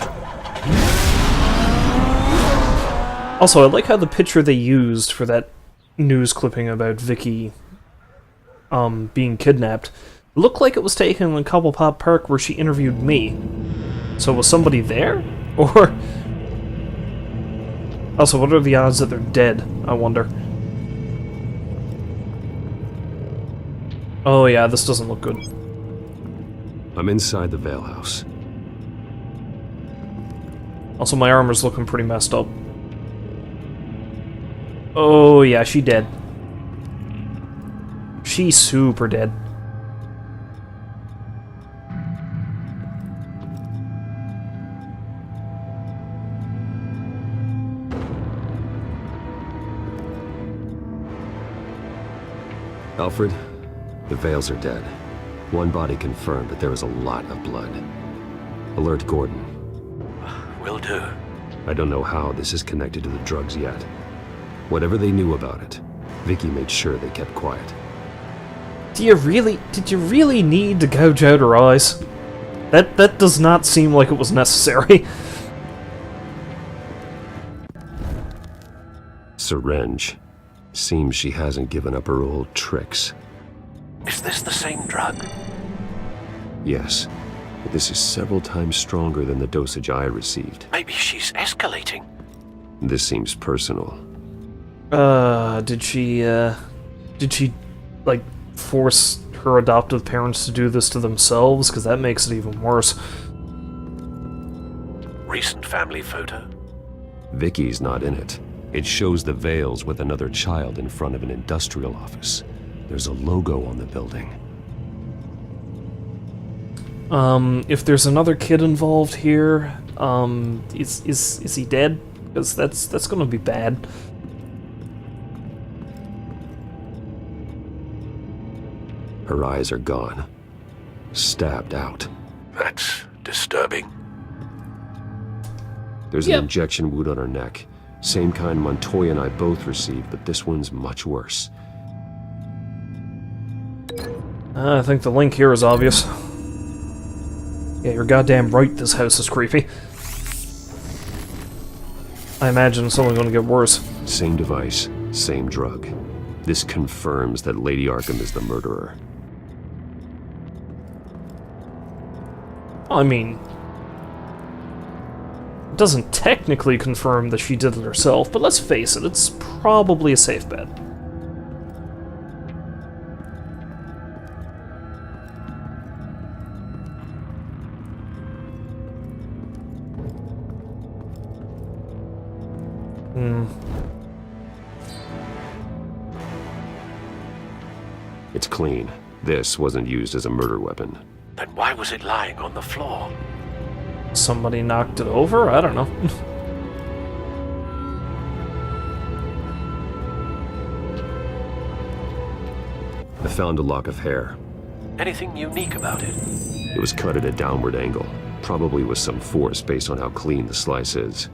Also, I like how the picture they used for that news clipping about Vicky being kidnapped looked like it was taken in Cobblepot Park where she interviewed me. So was somebody there? Or... Also, what are the odds that they're dead, I wonder? Oh yeah, this doesn't look good. I'm inside the Vale house. Also, my armor's looking pretty messed up. Oh yeah, she dead. She's super dead. Alfred, the Vales are dead. One body confirmed, but there is a lot of blood. Alert Gordon. Will do. I don't know how this is connected to the drugs yet. Whatever they knew about it, Vicky made sure they kept quiet. Did you really need to gouge out her eyes? That does not seem like it was necessary. Syringe. Seems she hasn't given up her old tricks. Is this the same drug? Yes, but this is several times stronger than the dosage I received. Maybe she's escalating. This seems personal. Did she, like, force her adoptive parents to do this to themselves? Because that makes it even worse. Recent family photo? Vicky's not in it. It shows the Vales with another child in front of an industrial office. There's a logo on the building. If there's another kid involved here, is he dead? Because that's gonna be bad. Her eyes are gone. Stabbed out. That's disturbing. There's an injection wound on her neck. Same kind Montoya and I both received, but this one's much worse. I think the link here is obvious. Yeah, you're goddamn right, this house is creepy. I imagine it's only gonna get worse. Same device, same drug. This confirms that Lady Arkham is the murderer. I mean... it doesn't technically confirm that she did it herself, but let's face it, it's probably a safe bet. It's clean. This wasn't used as a murder weapon. Then why was it lying on the floor? Somebody knocked it over? I don't know. I found a lock of hair. Anything unique about it? It was cut at a downward angle. Probably with some force based on how clean the slice is.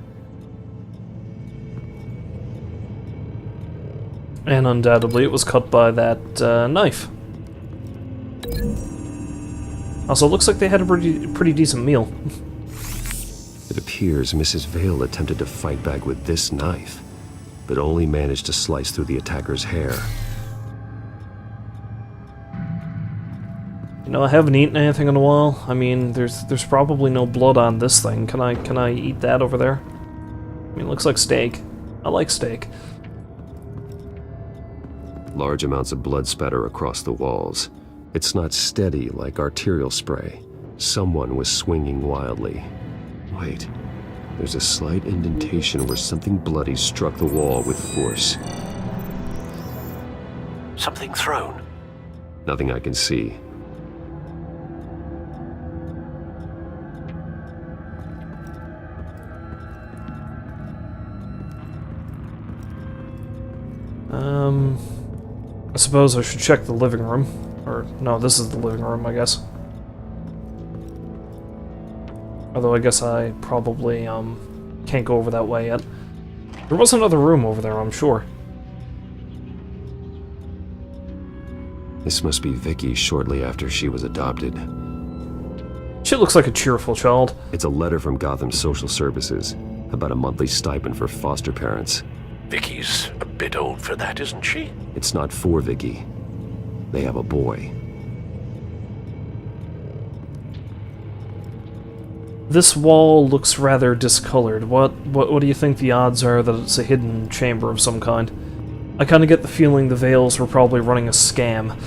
And undoubtedly it was cut by that knife. Also, it looks like they had a pretty decent meal. It appears Mrs. Vale attempted to fight back with this knife, but only managed to slice through the attacker's hair. You know, I haven't eaten anything in a while. I mean, there's probably no blood on this thing. Can I eat that over there? mean, it looks like steak. I like steak. Large amounts of blood spatter across the walls. It's not steady like arterial spray. Someone was swinging wildly. Wait, there's a slight indentation where something bloody struck the wall with force. Something thrown. Nothing I can see. I suppose I should check the living room. Or, no, this is the living room, I guess. Although I guess I probably, can't go over that way yet. There was another room over there, I'm sure. This must be Vicky shortly after she was adopted. She looks like a cheerful child. It's a letter from Gotham Social Services about a monthly stipend for foster parents. Vicky's a bit old for that, isn't she? It's not for Vicky. They have a boy. This wall looks rather discolored. What do you think the odds are that it's a hidden chamber of some kind? I kinda get the feeling the Vales were probably running a scam.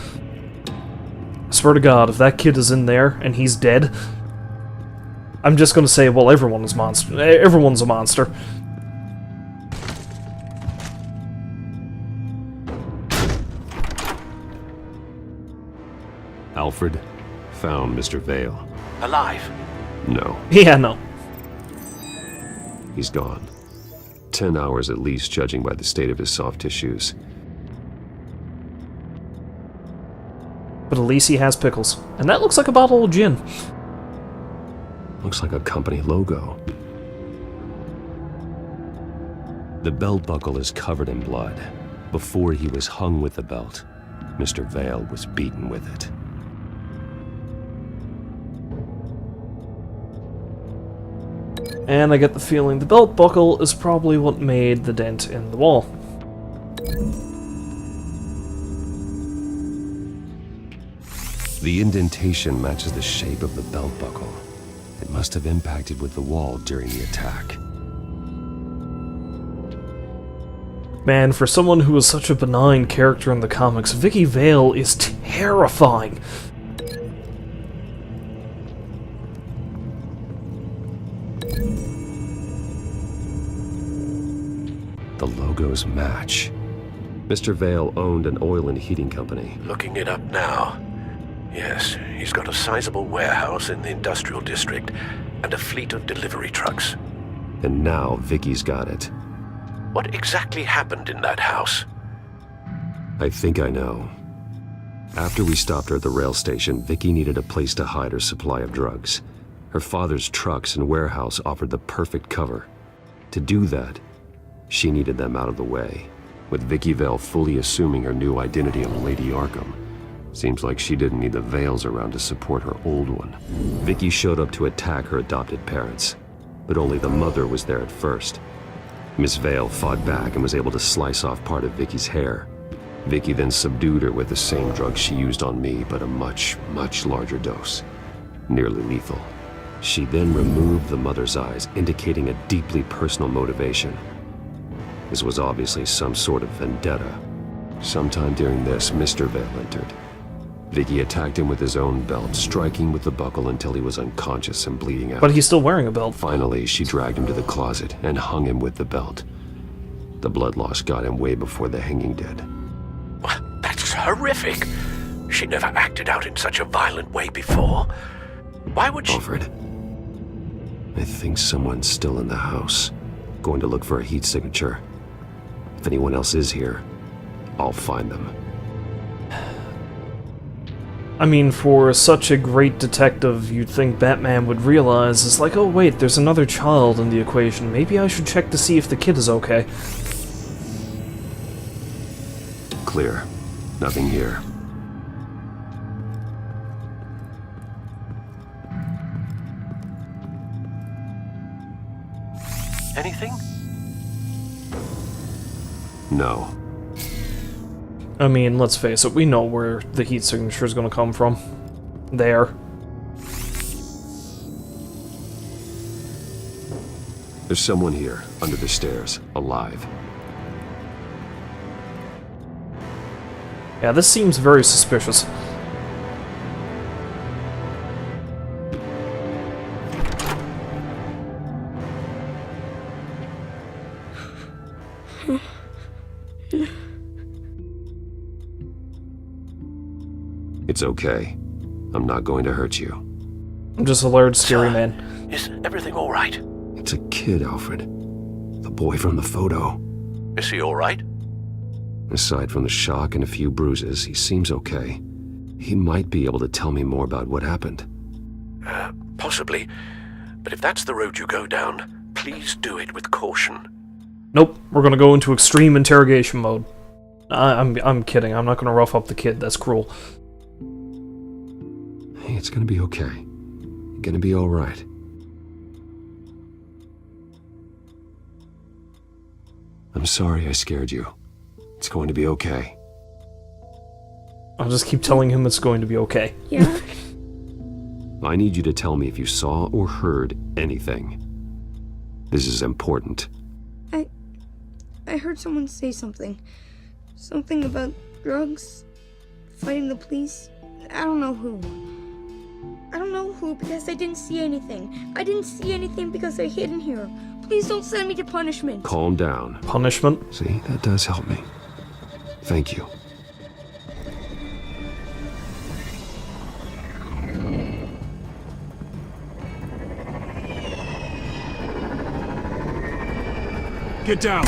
I swear to God, if that kid is in there and he's dead, I'm just gonna say, well, everyone's a monster. Alfred found Mr. Vale. Alive? No. Yeah, no. He's gone. 10 hours at least, judging by the state of his soft tissues. But at least he has pickles. And that looks like a bottle of gin. Looks like a company logo. The belt buckle is covered in blood. Before he was hung with the belt, Mr. Vale was beaten with it. And I get the feeling the belt buckle is probably what made the dent in the wall. The indentation matches the shape of the belt buckle. It must have impacted with the wall during the attack. Man, for someone who is such a benign character in the comics, Vicky Vale is terrifying. The logos match. Mr. Vale owned an oil and heating company. Looking it up now. Yes, he's got a sizable warehouse in the industrial district and a fleet of delivery trucks. And now Vicky's got it. What exactly happened in that house? I think I know. After we stopped her at the rail station, Vicky needed a place to hide her supply of drugs. Her father's trucks and warehouse offered the perfect cover. To do that, she needed them out of the way. With Vicky Vale fully assuming her new identity of Lady Arkham, seems like she didn't need the Vales around to support her old one. Vicky showed up to attack her adopted parents, but only the mother was there at first. Miss Vale fought back and was able to slice off part of Vicky's hair. Vicky then subdued her with the same drug she used on me, but a much, much larger dose. Nearly lethal. She then removed the mother's eyes, indicating a deeply personal motivation. This was obviously some sort of vendetta. Sometime during this, Mr. Vale entered. Vicky attacked him with his own belt, striking with the buckle until he was unconscious and bleeding out. But he's still wearing a belt. Finally, she dragged him to the closet and hung him with the belt. The blood loss got him way before the hanging did. That's horrific. She never acted out in such a violent way before. Why would she... Alfred, I think someone's still in the house. Going to look for a heat signature. If anyone else is here, I'll find them. I mean, for such a great detective, you'd think Batman would realize, it's like, oh wait, there's another child in the equation. Maybe I should check to see if the kid is okay. Clear. Nothing here. Anything? No. I mean, let's face it, we know where the heat signature is going to come from. There. There's someone here, under the stairs, alive. Yeah, this seems very suspicious. It's okay. I'm not going to hurt you. I'm just a large, scary man. Is everything all right? It's a kid, Alfred. The boy from the photo. Is he all right? Aside from the shock and a few bruises, he seems okay. He might be able to tell me more about what happened. Possibly. But if that's the road you go down, please do it with caution. Nope, we're gonna go into extreme interrogation mode. I'm kidding. I'm not gonna rough up the kid. That's cruel. Hey, it's gonna be okay. You're gonna be all right. I'm sorry I scared you. It's going to be okay. I'll just keep telling him it's going to be okay. Yeah? I need you to tell me if you saw or heard anything. This is important. I heard someone say something. Something about drugs, fighting the police. I don't know who. I don't know who because I didn't see anything. I didn't see anything because I hid in here. Please don't send me to punishment. Calm down. Punishment? See, that does help me. Thank you. Get down!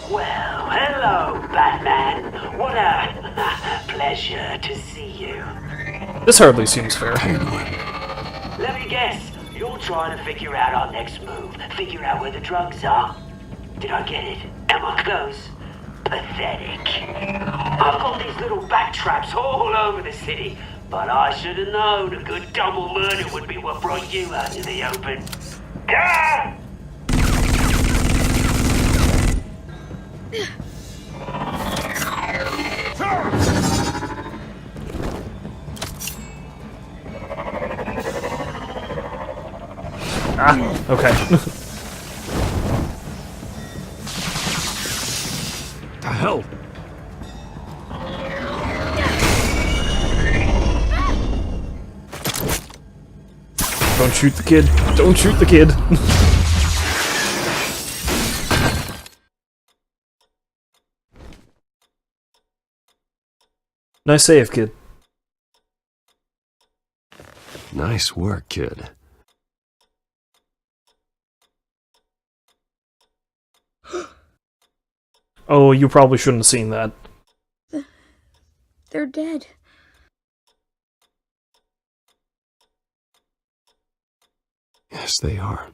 Well, hello, Batman. What a pleasure to see you. This hardly seems fair. Let me guess. You're trying to figure out our next move. Figure out where the drugs are. Did I get it? Am I close? Pathetic. I've got these little bat traps all over the city, but I should have known a good double murder would be what brought you out to the open. Ah! Okay. The hell? Don't shoot the kid. Don't shoot the kid. Nice save, kid. Nice work, kid. Oh, you probably shouldn't have seen that. They're dead. Yes, they are.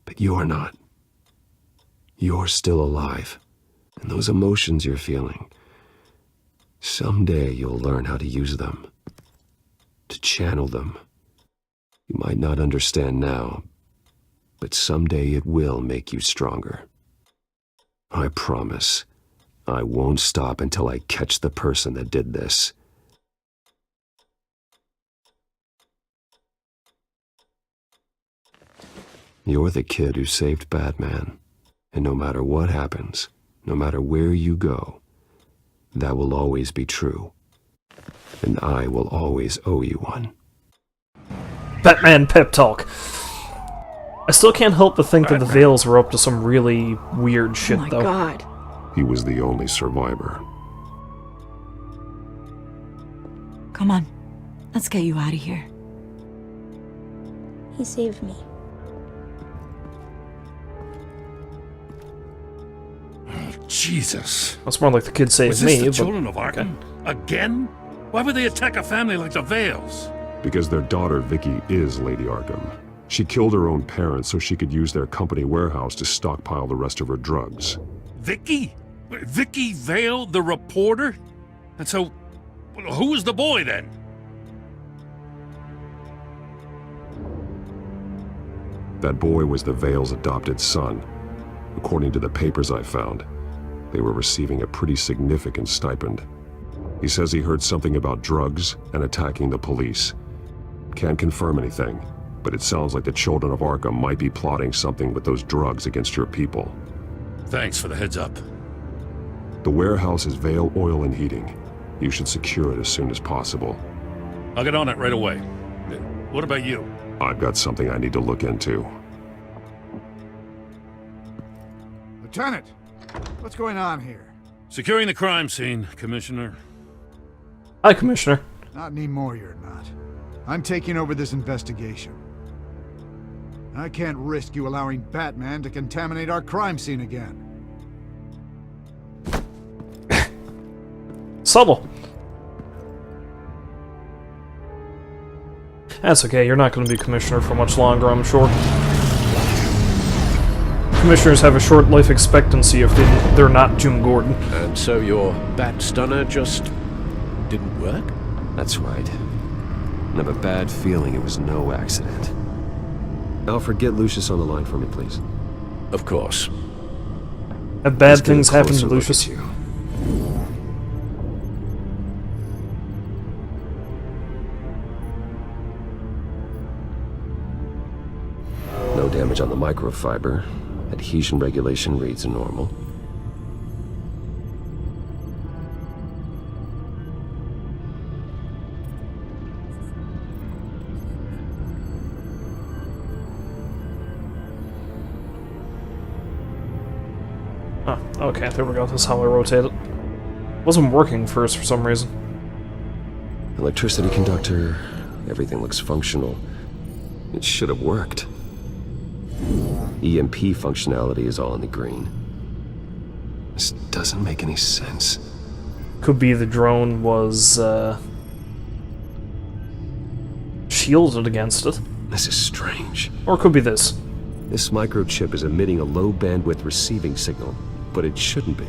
But you're not. You're still alive. And those emotions you're feeling, someday you'll learn how to use them. To channel them. You might not understand now, but someday it will make you stronger. I promise. I won't stop until I catch the person that did this. You're the kid who saved Batman. And no matter what happens, no matter where you go, that will always be true. And I will always owe you one. Batman pep talk. I still can't help but think that the Vales were up to some really weird shit, though. Oh my god. He was the only survivor. Come on. Let's get you out of here. He saved me. Jesus. That's more like the kid saved Was this me. the children of Arkham? Again? Why would they attack a family like the Vales? Because their daughter, Vicky, is Lady Arkham. She killed her own parents so she could use their company warehouse to stockpile the rest of her drugs. Vicky? Vicky Vale, the reporter? And so, who was the boy then? That boy was the Vale's adopted son. According to the papers I found, they were receiving a pretty significant stipend. He says he heard something about drugs and attacking the police. Can't confirm anything, but it sounds like the Children of Arkham might be plotting something with those drugs against your people. Thanks for the heads up. The warehouse is Vale Oil and Heating. You should secure it as soon as possible. I'll get on it right away. What about you? I've got something I need to look into. Lieutenant, what's going on here? Securing the crime scene, Commissioner. Hi, Commissioner. Not anymore, you're not. I'm taking over this investigation. I can't risk you allowing Batman to contaminate our crime scene again. Subtle. That's okay, you're not going to be Commissioner for much longer, I'm sure. Commissioners have a short life expectancy if they're not Jim Gordon. And so your bat stunner just didn't work? That's right. I have a bad feeling it was no accident. Alfred, get Lucius on the line for me, please. Of course. Have bad things happened to Lucius? No damage on the microfiber. Adhesion regulation reads normal. Oh, okay, there we go. That's how I rotate it. Wasn't working first for some reason. Electricity conductor. Everything looks functional. It should have worked. EMP functionality is all in the green. This doesn't make any sense. Could be the drone was, shielded against it. This is strange. Or it could be this. This microchip is emitting a low-bandwidth receiving signal, but it shouldn't be.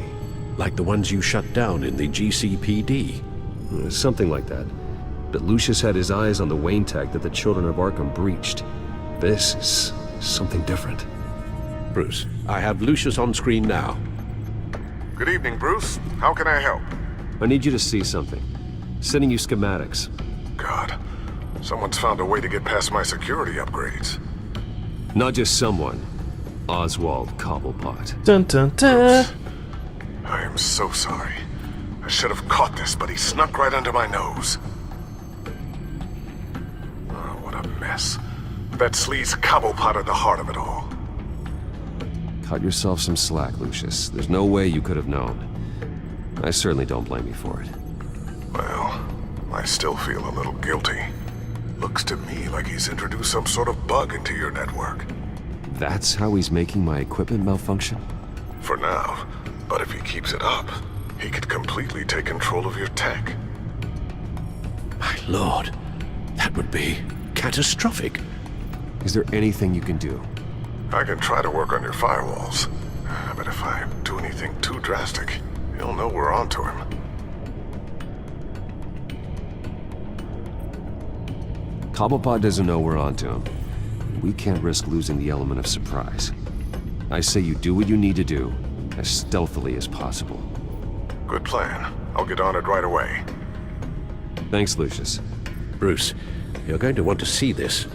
Like the ones you shut down in the GCPD? Something like that. But Lucius had his eyes on the Wayne tech that the Children of Arkham breached. This is something different. Bruce, I have Lucius on screen now. Good evening, Bruce. How can I help? I need you to see something. Sending you schematics. God, someone's found a way to get past my security upgrades. Not just someone. Oswald Cobblepot. Dun dun dun. Bruce, I am so sorry. I should have caught this, but he snuck right under my nose. Oh, what a mess. That sleaze Cobblepot at the heart of it all. Cut yourself some slack, Lucius. There's no way you could have known. I certainly don't blame you for it. Well, I still feel a little guilty. Looks to me like he's introduced some sort of bug into your network. That's how he's making my equipment malfunction? For now. But if he keeps it up, he could completely take control of your tech. My lord, that would be catastrophic. Is there anything you can do? I can try to work on your firewalls. But if I do anything too drastic, he'll know we're onto him. Cobblepot doesn't know we're onto him. We can't risk losing the element of surprise. I say you do what you need to do, as stealthily as possible. Good plan. I'll get on it right away. Thanks, Lucius. Bruce, you're going to want to see this.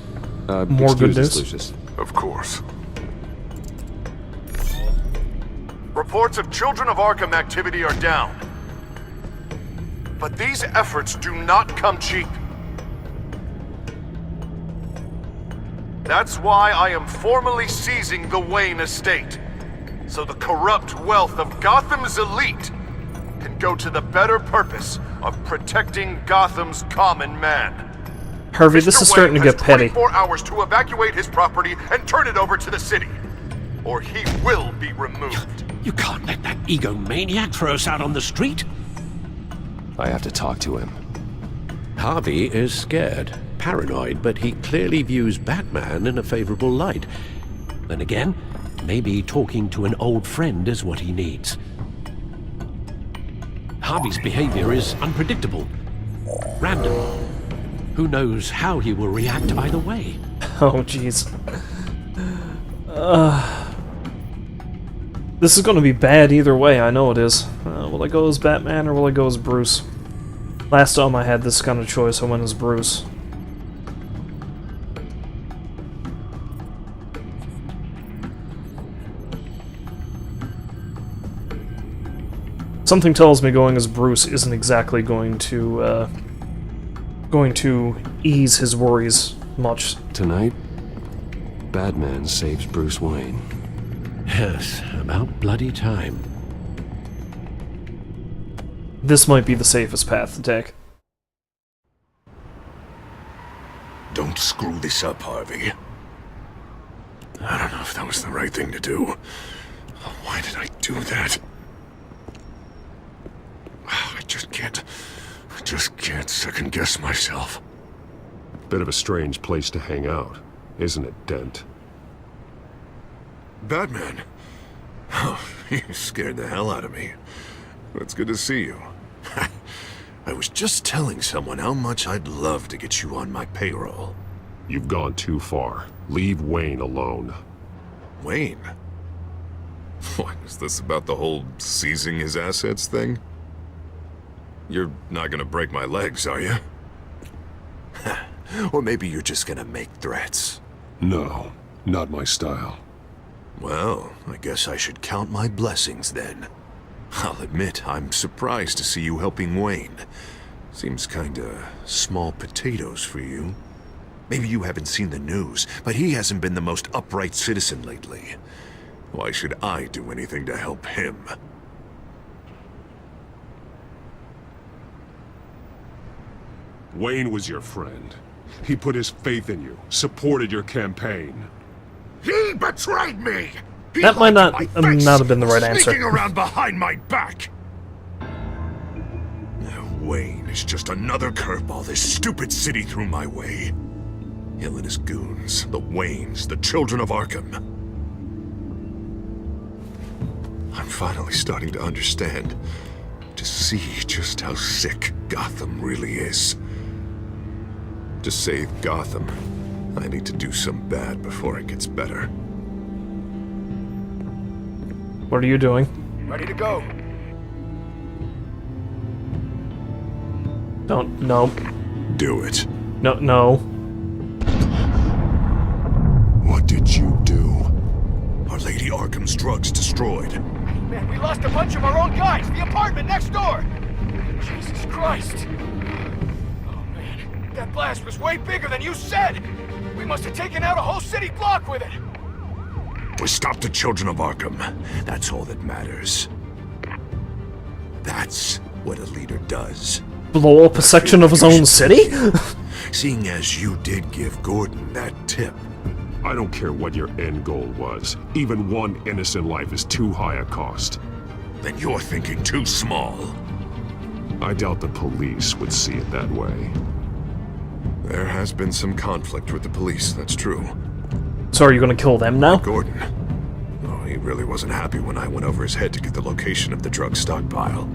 More good news? Lucius. Of course. Reports of Children of Arkham activity are down. But these efforts do not come cheap. That's why I am formally seizing the Wayne estate, so the corrupt wealth of Gotham's elite can go to the better purpose of protecting Gotham's common man. Harvey, this is starting to get petty. 24 hours to evacuate his property and turn it over to the city, or he will be removed. You can't let that egomaniac throw us out on the street. I have to talk to him. Harvey is scared, paranoid, but he clearly views Batman in a favorable light. Then again, maybe talking to an old friend is what he needs. Harvey's behavior is unpredictable, random. Who knows how he will react either way? Oh, jeez. This is going to be bad either way, I know it is. Will I go as Batman or will I go as Bruce? Last time I had this kind of choice, I went as Bruce. Something tells me going as Bruce isn't exactly going to ease his worries much. Tonight, Batman saves Bruce Wayne. Yes, about bloody time. This might be the safest path to take. Don't screw this up, Harvey. I don't know if that was the right thing to do. Why did I do that? I just can't second-guess myself. Bit of a strange place to hang out, isn't it, Dent? Batman. Oh, you scared the hell out of me. It's good to see you. I was just telling someone how much I'd love to get you on my payroll. You've gone too far. Leave Wayne alone. Wayne? What, is this about the whole seizing his assets thing? You're not gonna break my legs, are you? Or maybe you're just gonna make threats. No, not my style. Well, I guess I should count my blessings then. I'll admit, I'm surprised to see you helping Wayne. Seems kinda small potatoes for you. Maybe you haven't seen the news, but he hasn't been the most upright citizen lately. Why should I do anything to help him? Wayne was your friend. He put his faith in you, supported your campaign. He betrayed me! That might not have been the right answer. Sneaking around behind my back! Wayne is just another curveball this stupid city threw my way. Hill and his goons, the Waynes, the children of Arkham. I'm finally starting to understand, to see just how sick Gotham really is. To save Gotham, I need to do some bad before it gets better. What are you doing? Ready to go. No. Do it. No. What did you do? Our Lady Arkham's drugs destroyed. Man, we lost a bunch of our own guys. The apartment next door. Jesus Christ. Oh, man. That blast was way bigger than you said. We must have taken out a whole city block with it. We stopped the children of Arkham. That's all that matters. That's what a leader does. Blow up a section of his own city? Seeing as you did give Gordon that tip. I don't care what your end goal was. Even one innocent life is too high a cost. Then you're thinking too small. I doubt the police would see it that way. There has been some conflict with the police, that's true. So are you gonna kill them now? Gordon. Oh, he really wasn't happy when I went over his head to get the location of the drug stockpile.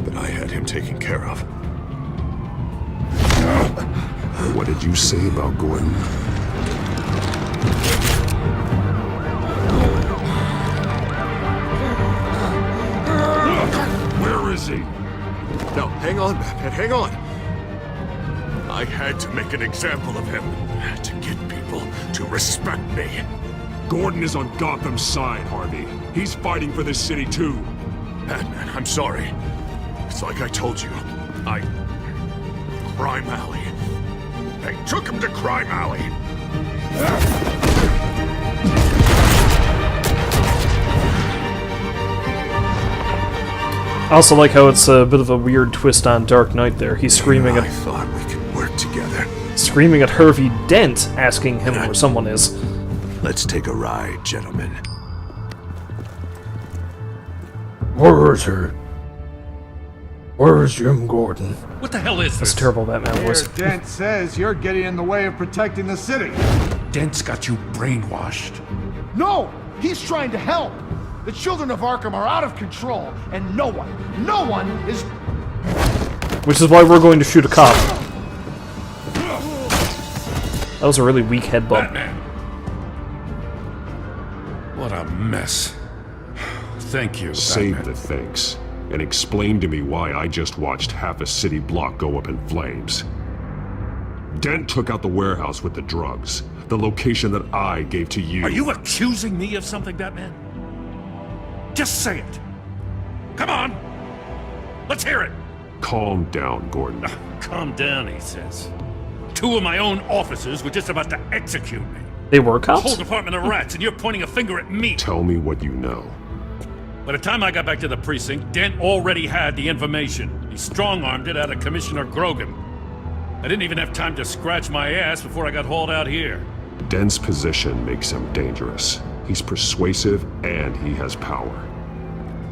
But I had him taken care of. What did you say about Gordon? Where is he? No, hang on, Batman, hang on. I had to make an example of him. To get people to respect me. Gordon is on Gotham's side, Harvey. He's fighting for this city too. Batman, I'm sorry. It's like I told you. Crime Alley. They took him to Crime Alley. I also like how it's a bit of a weird twist on Dark Knight there. He's screaming I thought we could work together. Screaming at Harvey Dent, asking him where someone is. Let's take a ride, gentlemen. Where is he? Where's Jim Gordon? What the hell is That's this? terrible Batman Here, voice. Dent says you're getting in the way of protecting the city. Dent's got you brainwashed. No! He's trying to help! The children of Arkham are out of control, and no one is... Which is why we're going to shoot a cop. That was a really weak headbutt. Batman. What a mess. Thank you, Save Batman. the thanks. and explain to me why I just watched half a city block go up in flames. Dent took out the warehouse with the drugs, the location that I gave to you. Are you accusing me of something, Batman? Just say it. Come on. Let's hear it. Calm down, Gordon. Calm down, he says. 2 of my own officers were just about to execute me. They were The cops? whole department of rats, and you're pointing a finger at me. Tell me what you know. By the time I got back to the precinct, Dent already had the information. He strong-armed it out of Commissioner Grogan. I didn't even have time to scratch my ass before I got hauled out here. Dent's position makes him dangerous. He's persuasive, and he has power.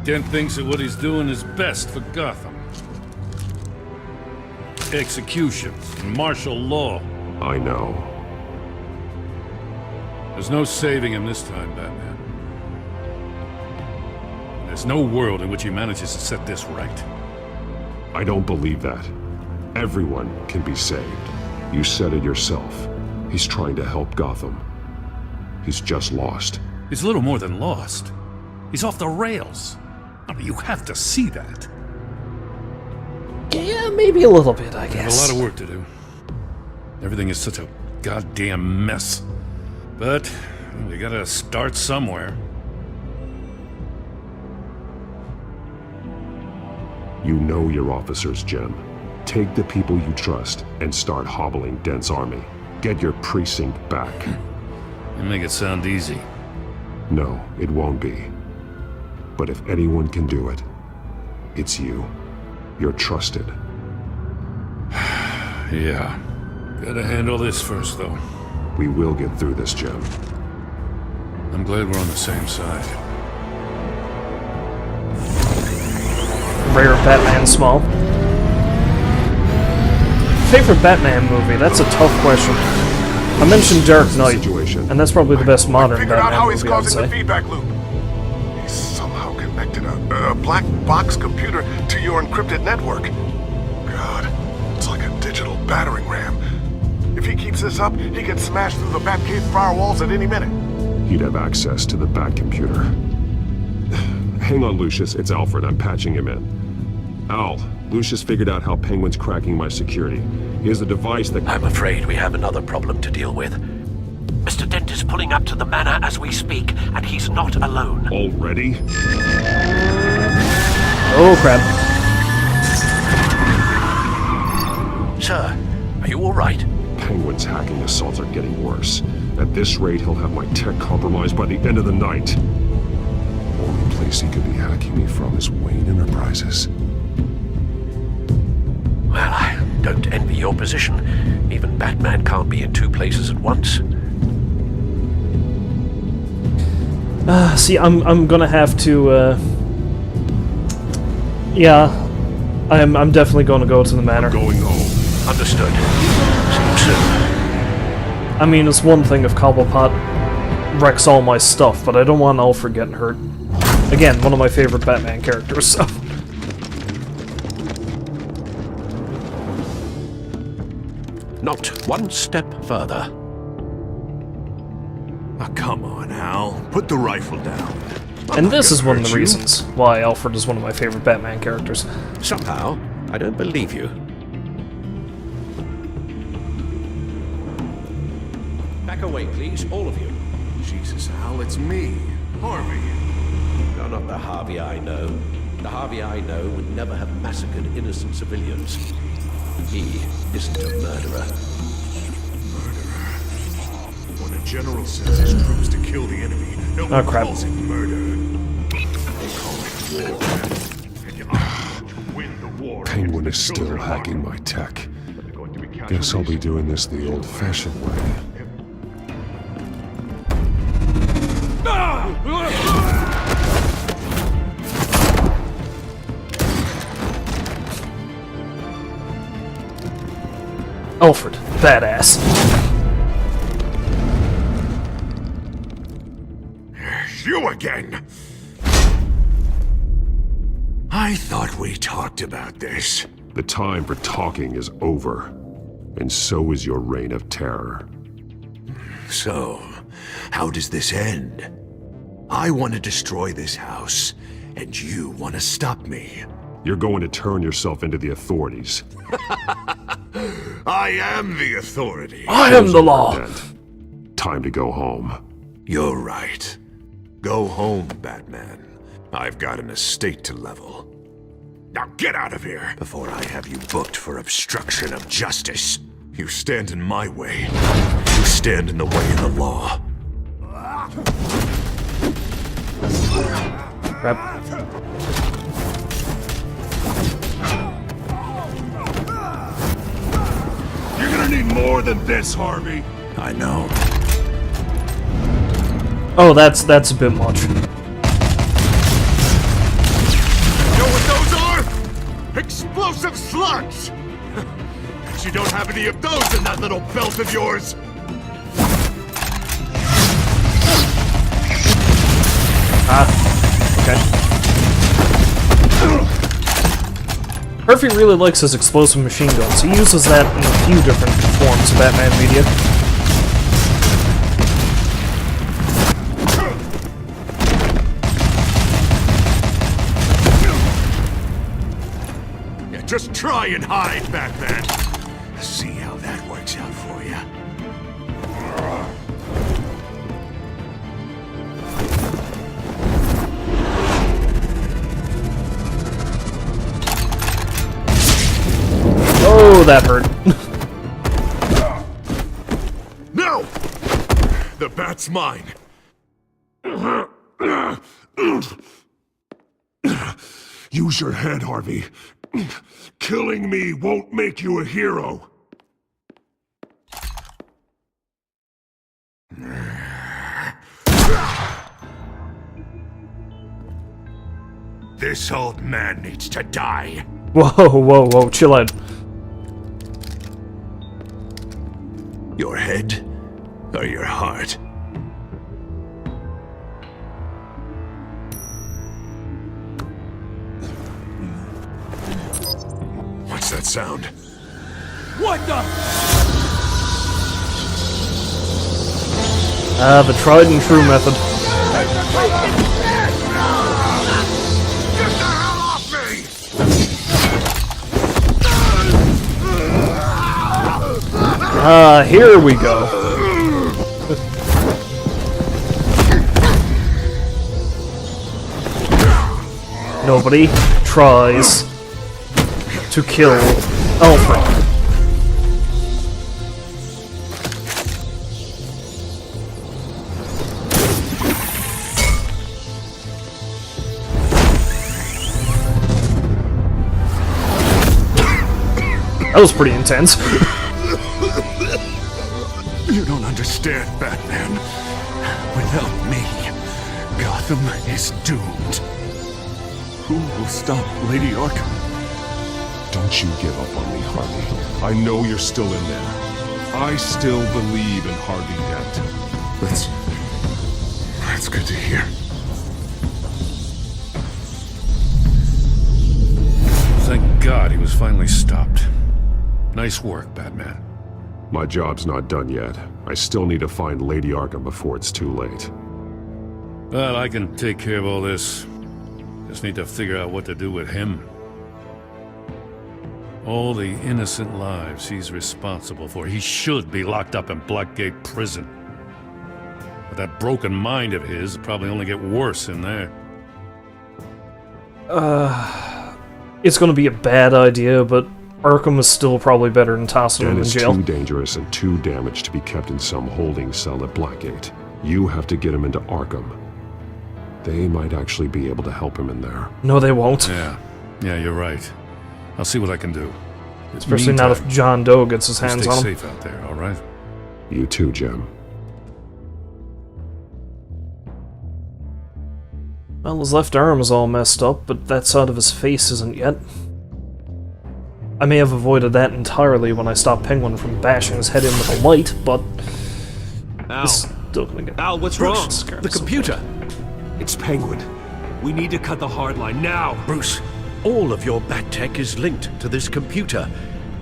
Dent thinks that what he's doing is best for Gotham. Execution, martial law. I know. There's no saving him this time, Batman. There's no world in which he manages to set this right. I don't believe that. Everyone can be saved. You said it yourself. He's trying to help Gotham. He's just lost. He's a little more than lost. He's off the rails. I mean, you have to see that. Yeah, maybe a little bit, I I have guess. a lot of work to do. Everything is such a goddamn mess. But we gotta start somewhere. You know your officers, Jim. Take the people you trust and start hobbling Dent's army. Get your precinct back. You make it sound easy. No, it won't be. But if anyone can do it, it's you. You're trusted. Yeah. Gotta handle this first, though. We will get through this, Jim. I'm glad we're on the same side. Rare Batman Small. Favorite Batman movie? That's a tough question. I mentioned Dark Knight, and that's probably the best modern Figured out Batman how he's movie, I'd causing the say. feedback loop. He's somehow connected a black box computer to your encrypted network. God, it's like a digital battering ram. If he keeps this up, he can smash through the Batcave firewalls at any minute. He'd have access to the Bat computer. Hang on, Lucius. It's Alfred. I'm patching him in. Al, Lucius figured out how Penguin's cracking my security. He has a device that... I'm afraid we have another problem to deal with. Mr. Dent is pulling up to the manor as we speak, and he's not alone. Already? Oh, crap. Sir, are you all right? Penguin's hacking assaults are getting worse. At this rate, he'll have my tech compromised by the end of the night. Only place he could be hacking me from is Wayne Enterprises. Well, I don't envy your position. Even Batman can't be in 2 places at once. See, I'm gonna have to, yeah, I'm definitely gonna go to the manor. Going home. Understood. See you soon. I mean, it's one thing if Cobblepot wrecks all my stuff, but I don't want Alfred getting hurt. Again, one of my favorite Batman characters, so... Not one step further. Oh, come on, Al. Put the rifle down. And this is one of the reasons why Alfred is one of my favorite Batman characters. Somehow, I don't believe you. Back away, please, all of you. Jesus, Al, it's me, Harvey. No, not the Harvey I know. The Harvey I know would never have massacred innocent civilians. He isn't a murderer. When a general sends his troops to kill the enemy, no one crap. calls it murder. They call it war. And you to win the war. Penguin is still hacking my tech. Guess I'll be doing this the old-fashioned way. Alfred, badass. You again! I thought we talked about this. The time for talking is over. And so is your reign of terror. So, how does this end? I want to destroy this house, and you want to stop me. You're going to turn yourself into the authorities. I am the authority. I am the law. Time to go home. You're right. Go home, Batman. I've got an estate to level. Now get out of here before I have you booked for obstruction of justice. You stand in my way. You stand in the way of the law. Crap. You're gonna need more than this, Harvey. I know. Oh, that's a bit much. You know what those are? Explosive slugs! But you don't have any of those in that little belt of yours! Okay. Murphy really likes his explosive machine guns. He uses that in a few different forms of Batman media. Yeah, just try and hide, Batman. See how that works out for you. Oh, that hurt. No! The bat's mine. Use your head, Harvey. Killing me won't make you a hero. This old man needs to die. Whoa, whoa, whoa, chill out. Your head or your heart? What's that sound? What the? The tried and true method. Here we go. Nobody tries to kill Alfred. That was pretty intense. You don't understand, Batman. Without me, Gotham is doomed. Who will stop Lady Arkham? Don't you give up on me, Harvey. I know you're still in there. I still believe in Harvey Dent. That's good to hear. Thank God he was finally stopped. Nice work, Batman. My job's not done yet. I still need to find Lady Arkham before it's too late. Well, I can take care of all this. Just need to figure out what to do with him. All the innocent lives he's responsible for. He should be locked up in Blackgate Prison. But that broken mind of his will probably only get worse in there. It's gonna be a bad idea, but Arkham is still probably better than tossing him in jail. Too dangerous and too damaged to be kept in some holding cell at Blackgate. You have to get him into Arkham. They might actually be able to help him in there. No, they won't. Yeah, you're right. I'll see what I can do. Especially not if John Doe gets his hands on him. Stay safe out there, all right? You too, Jim. Well, his left arm is all messed up, but that side of his face isn't yet. I may have avoided that entirely when I stopped Penguin from bashing his head in with a light, but... Al, still gonna get what's wrong? The computer. It's Penguin. We need to cut the hard line now. Bruce, all of your bat tech is linked to this computer.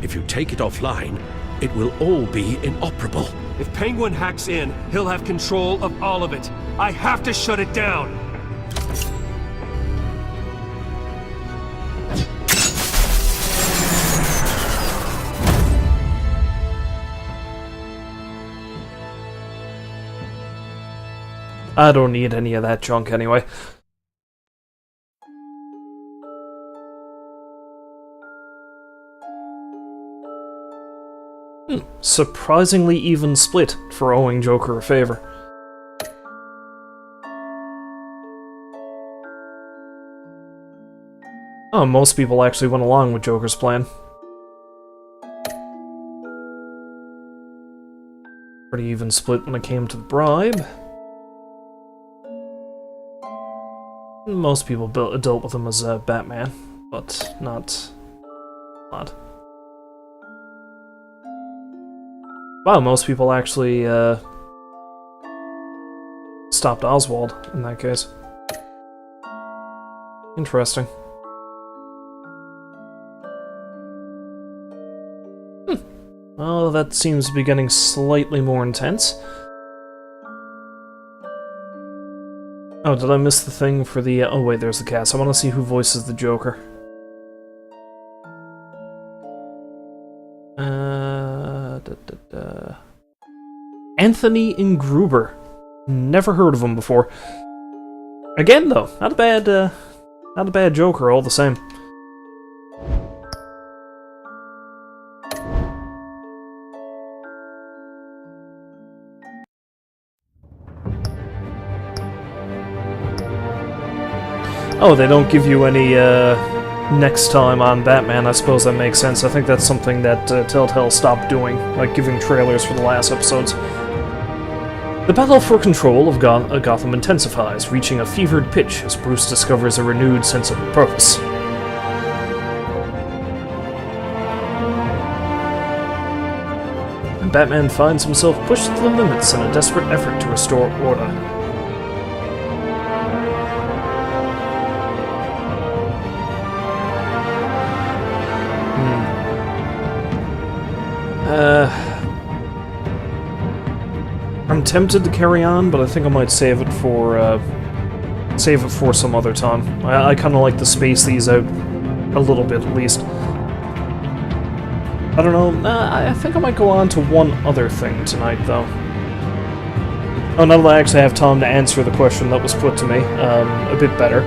If you take it offline, it will all be inoperable. If Penguin hacks in, he'll have control of all of it. I have to shut it down. I don't need any of that junk anyway. Surprisingly even split for owing Joker a favor. Oh, most people actually went along with Joker's plan. Pretty even split when it came to the bribe. Most people dealt with him as Batman, but not a lot. Wow, most people actually stopped Oswald in that case. Interesting. Well, that seems to be getting slightly more intense. Oh, did I miss the thing for the... oh wait, there's the cast. I want to see who voices the Joker. Anthony Ingruber. Never heard of him before. Again, though, not a bad Joker all the same. Oh, they don't give you any, next time on Batman. I suppose that makes sense. I think that's something that Telltale stopped doing, like giving trailers for the last episodes. The battle for control of Gotham intensifies, reaching a fevered pitch as Bruce discovers a renewed sense of purpose. And Batman finds himself pushed to the limits in a desperate effort to restore order. I'm tempted to carry on, but I think I might save it for some other time. I kind of like to space these out a little bit, at least. I don't know, I think I might go on to one other thing tonight, though. Oh, now that I actually have time to answer the question that was put to me, a bit better,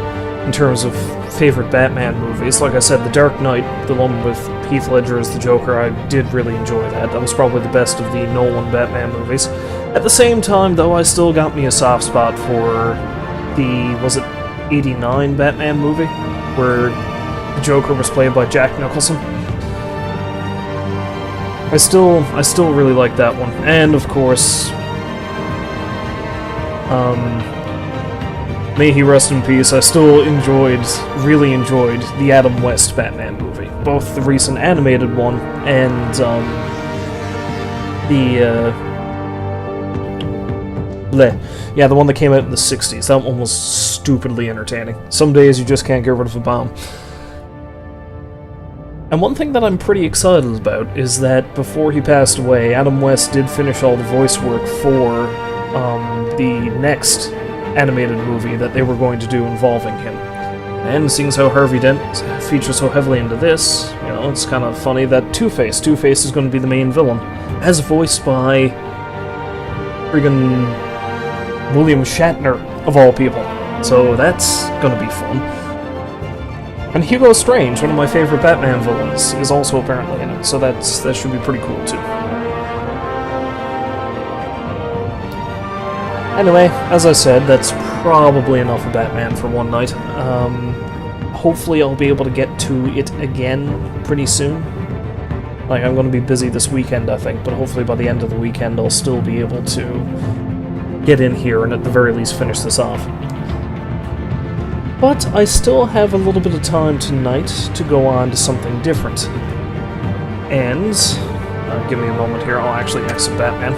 in terms of favorite Batman movies. Like I said, The Dark Knight, the one with Heath Ledger as the Joker, I did really enjoy that. That was probably the best of the Nolan Batman movies. At the same time, though, I still got me a soft spot for the, was it 89 Batman movie? Where the Joker was played by Jack Nicholson. I still really like that one. And, of course, may he rest in peace, I still really enjoyed the Adam West Batman movie. Both the recent animated one and, the one that came out in the 60s. That one was stupidly entertaining. Some days you just can't get rid of a bomb. And one thing that I'm pretty excited about is that before he passed away, Adam West did finish all the voice work for the next animated movie that they were going to do involving him. And seeing as how Harvey Dent features so heavily into this, you know, it's kind of funny that Two-Face is going to be the main villain, as voiced by friggin' William Shatner, of all people. So that's gonna be fun. And Hugo Strange, one of my favorite Batman villains, is also apparently in it, so that should be pretty cool too. Anyway, as I said, that's probably enough of Batman for one night. Hopefully I'll be able to get to it again pretty soon. Like, I'm going to be busy this weekend, I think, but hopefully by the end of the weekend I'll still be able to get in here and at the very least finish this off. But I still have a little bit of time tonight to go on to something different. And, give me a moment here, I'll actually exit Batman.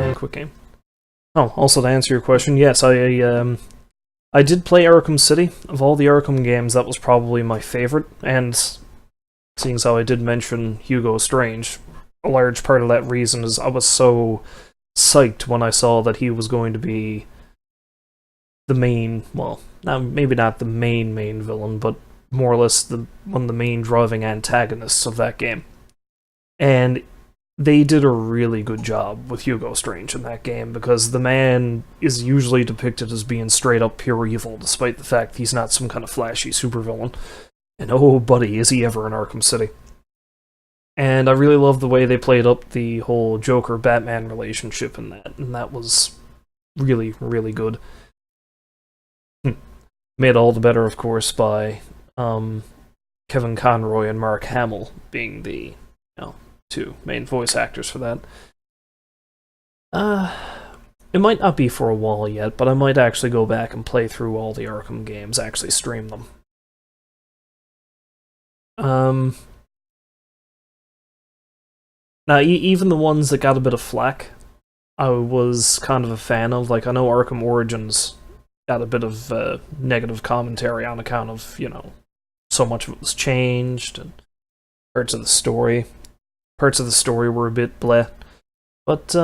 And quick game. Oh, also to answer your question, yes, I did play Arkham City. Of all the Arkham games, that was probably my favorite, and seeing as how I did mention Hugo Strange, a large part of that reason is I was so psyched when I saw that he was going to be the main, well, maybe not the main villain, but more or less one of the main driving antagonists of that game. And they did a really good job with Hugo Strange in that game, because the man is usually depicted as being straight up pure evil, despite the fact he's not some kind of flashy supervillain. And oh buddy, is he ever in Arkham City. And I really love the way they played up the whole Joker-Batman relationship in that, and that was really, really good. Made all the better, of course, by Kevin Conroy and Mark Hamill being the two main voice actors for that. It might not be for a while yet, but I might actually go back and play through all the Arkham games, actually stream them. Now, even the ones that got a bit of flack, I was kind of a fan of. Like, I know Arkham Origins got a bit of negative commentary on account of, so much of it was changed, and parts of the story were a bit bleh. But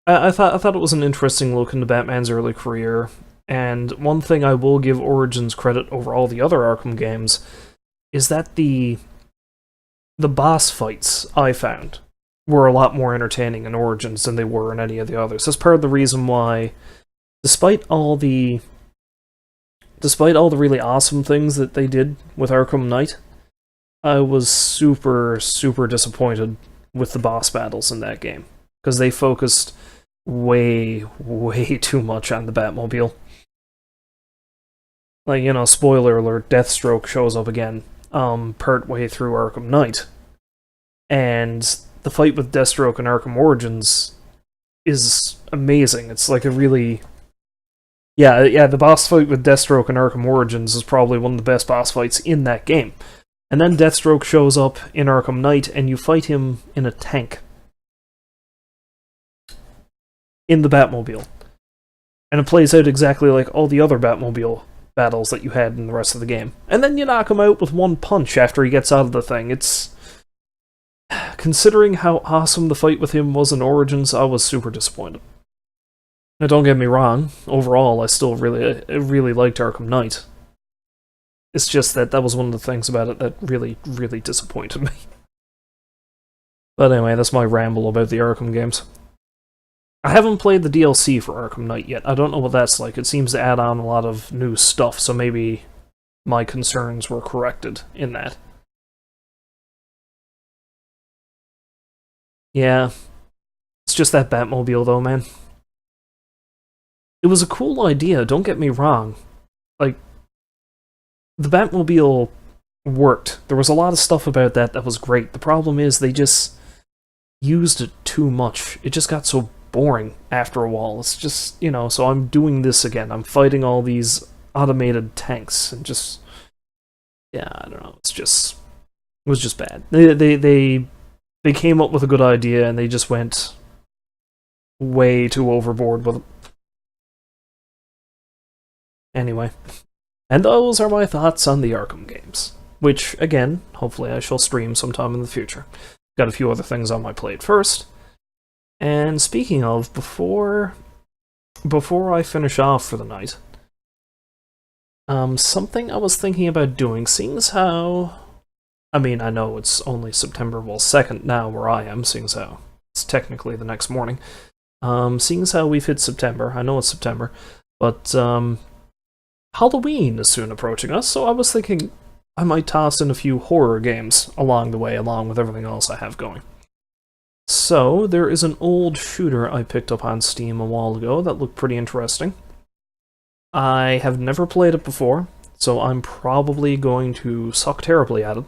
I thought it was an interesting look into Batman's early career, and one thing I will give Origins credit over all the other Arkham games is that the boss fights, I found, were a lot more entertaining in Origins than they were in any of the others. That's part of the reason why, despite all the really awesome things that they did with Arkham Knight, I was super, super disappointed with the boss battles in that game, because they focused way, way too much on the Batmobile. Like, spoiler alert, Deathstroke shows up again, part way through Arkham Knight. And the fight with Deathstroke in Arkham Origins is amazing. It's like a really... Yeah, the boss fight with Deathstroke in Arkham Origins is probably one of the best boss fights in that game. And then Deathstroke shows up in Arkham Knight, and you fight him in a tank. In the Batmobile. And it plays out exactly like all the other Batmobile battles that you had in the rest of the game. And then you knock him out with one punch after he gets out of the thing. It's... Considering how awesome the fight with him was in Origins, I was super disappointed. Now, don't get me wrong, overall, I still really liked Arkham Knight. It's just that was one of the things about it that really, really disappointed me. But anyway, that's my ramble about the Arkham games. I haven't played the DLC for Arkham Knight yet. I don't know what that's like. It seems to add on a lot of new stuff, so maybe my concerns were corrected in that. Yeah. It's just that Batmobile, though, man. It was a cool idea, don't get me wrong. Like, the Batmobile worked. There was a lot of stuff about that was great. The problem is they just used it too much. It just got so boring after a while. It's just, so I'm doing this again. I'm fighting all these automated tanks, and just... Yeah, I don't know. It was just bad. They came up with a good idea, and they just went way too overboard with it. Anyway, and those are my thoughts on the Arkham games, which, again, hopefully I shall stream sometime in the future. Got a few other things on my plate first. And speaking of, before I finish off for the night, something I was thinking about doing, seeing as how... I mean, I know it's only September 2nd now where I am, seeing as how it's technically the next morning. Seeing as how we've hit September, I know it's September, but Halloween is soon approaching us, so I was thinking I might toss in a few horror games along the way, along with everything else I have going. So, there is an old shooter I picked up on Steam a while ago that looked pretty interesting. I have never played it before, so I'm probably going to suck terribly at it.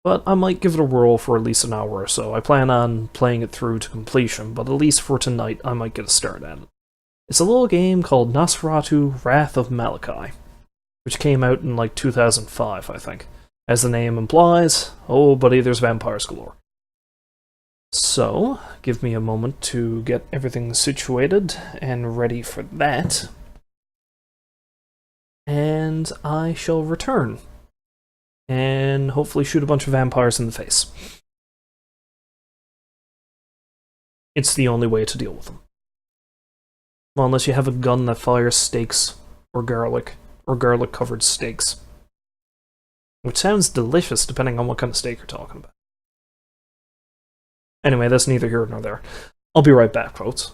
But I might give it a whirl for at least an hour or so. I plan on playing it through to completion, but at least for tonight I might get a start at it. It's a little game called Nosferatu Wrath of Malachi, which came out in like 2005, I think. As the name implies, oh buddy, there's vampires galore. So, give me a moment to get everything situated and ready for that. And I shall return. And hopefully shoot a bunch of vampires in the face. It's the only way to deal with them. Well, unless you have a gun that fires steaks, or garlic covered steaks. Which sounds delicious depending on what kind of steak you're talking about. Anyway, that's neither here nor there. I'll be right back, folks.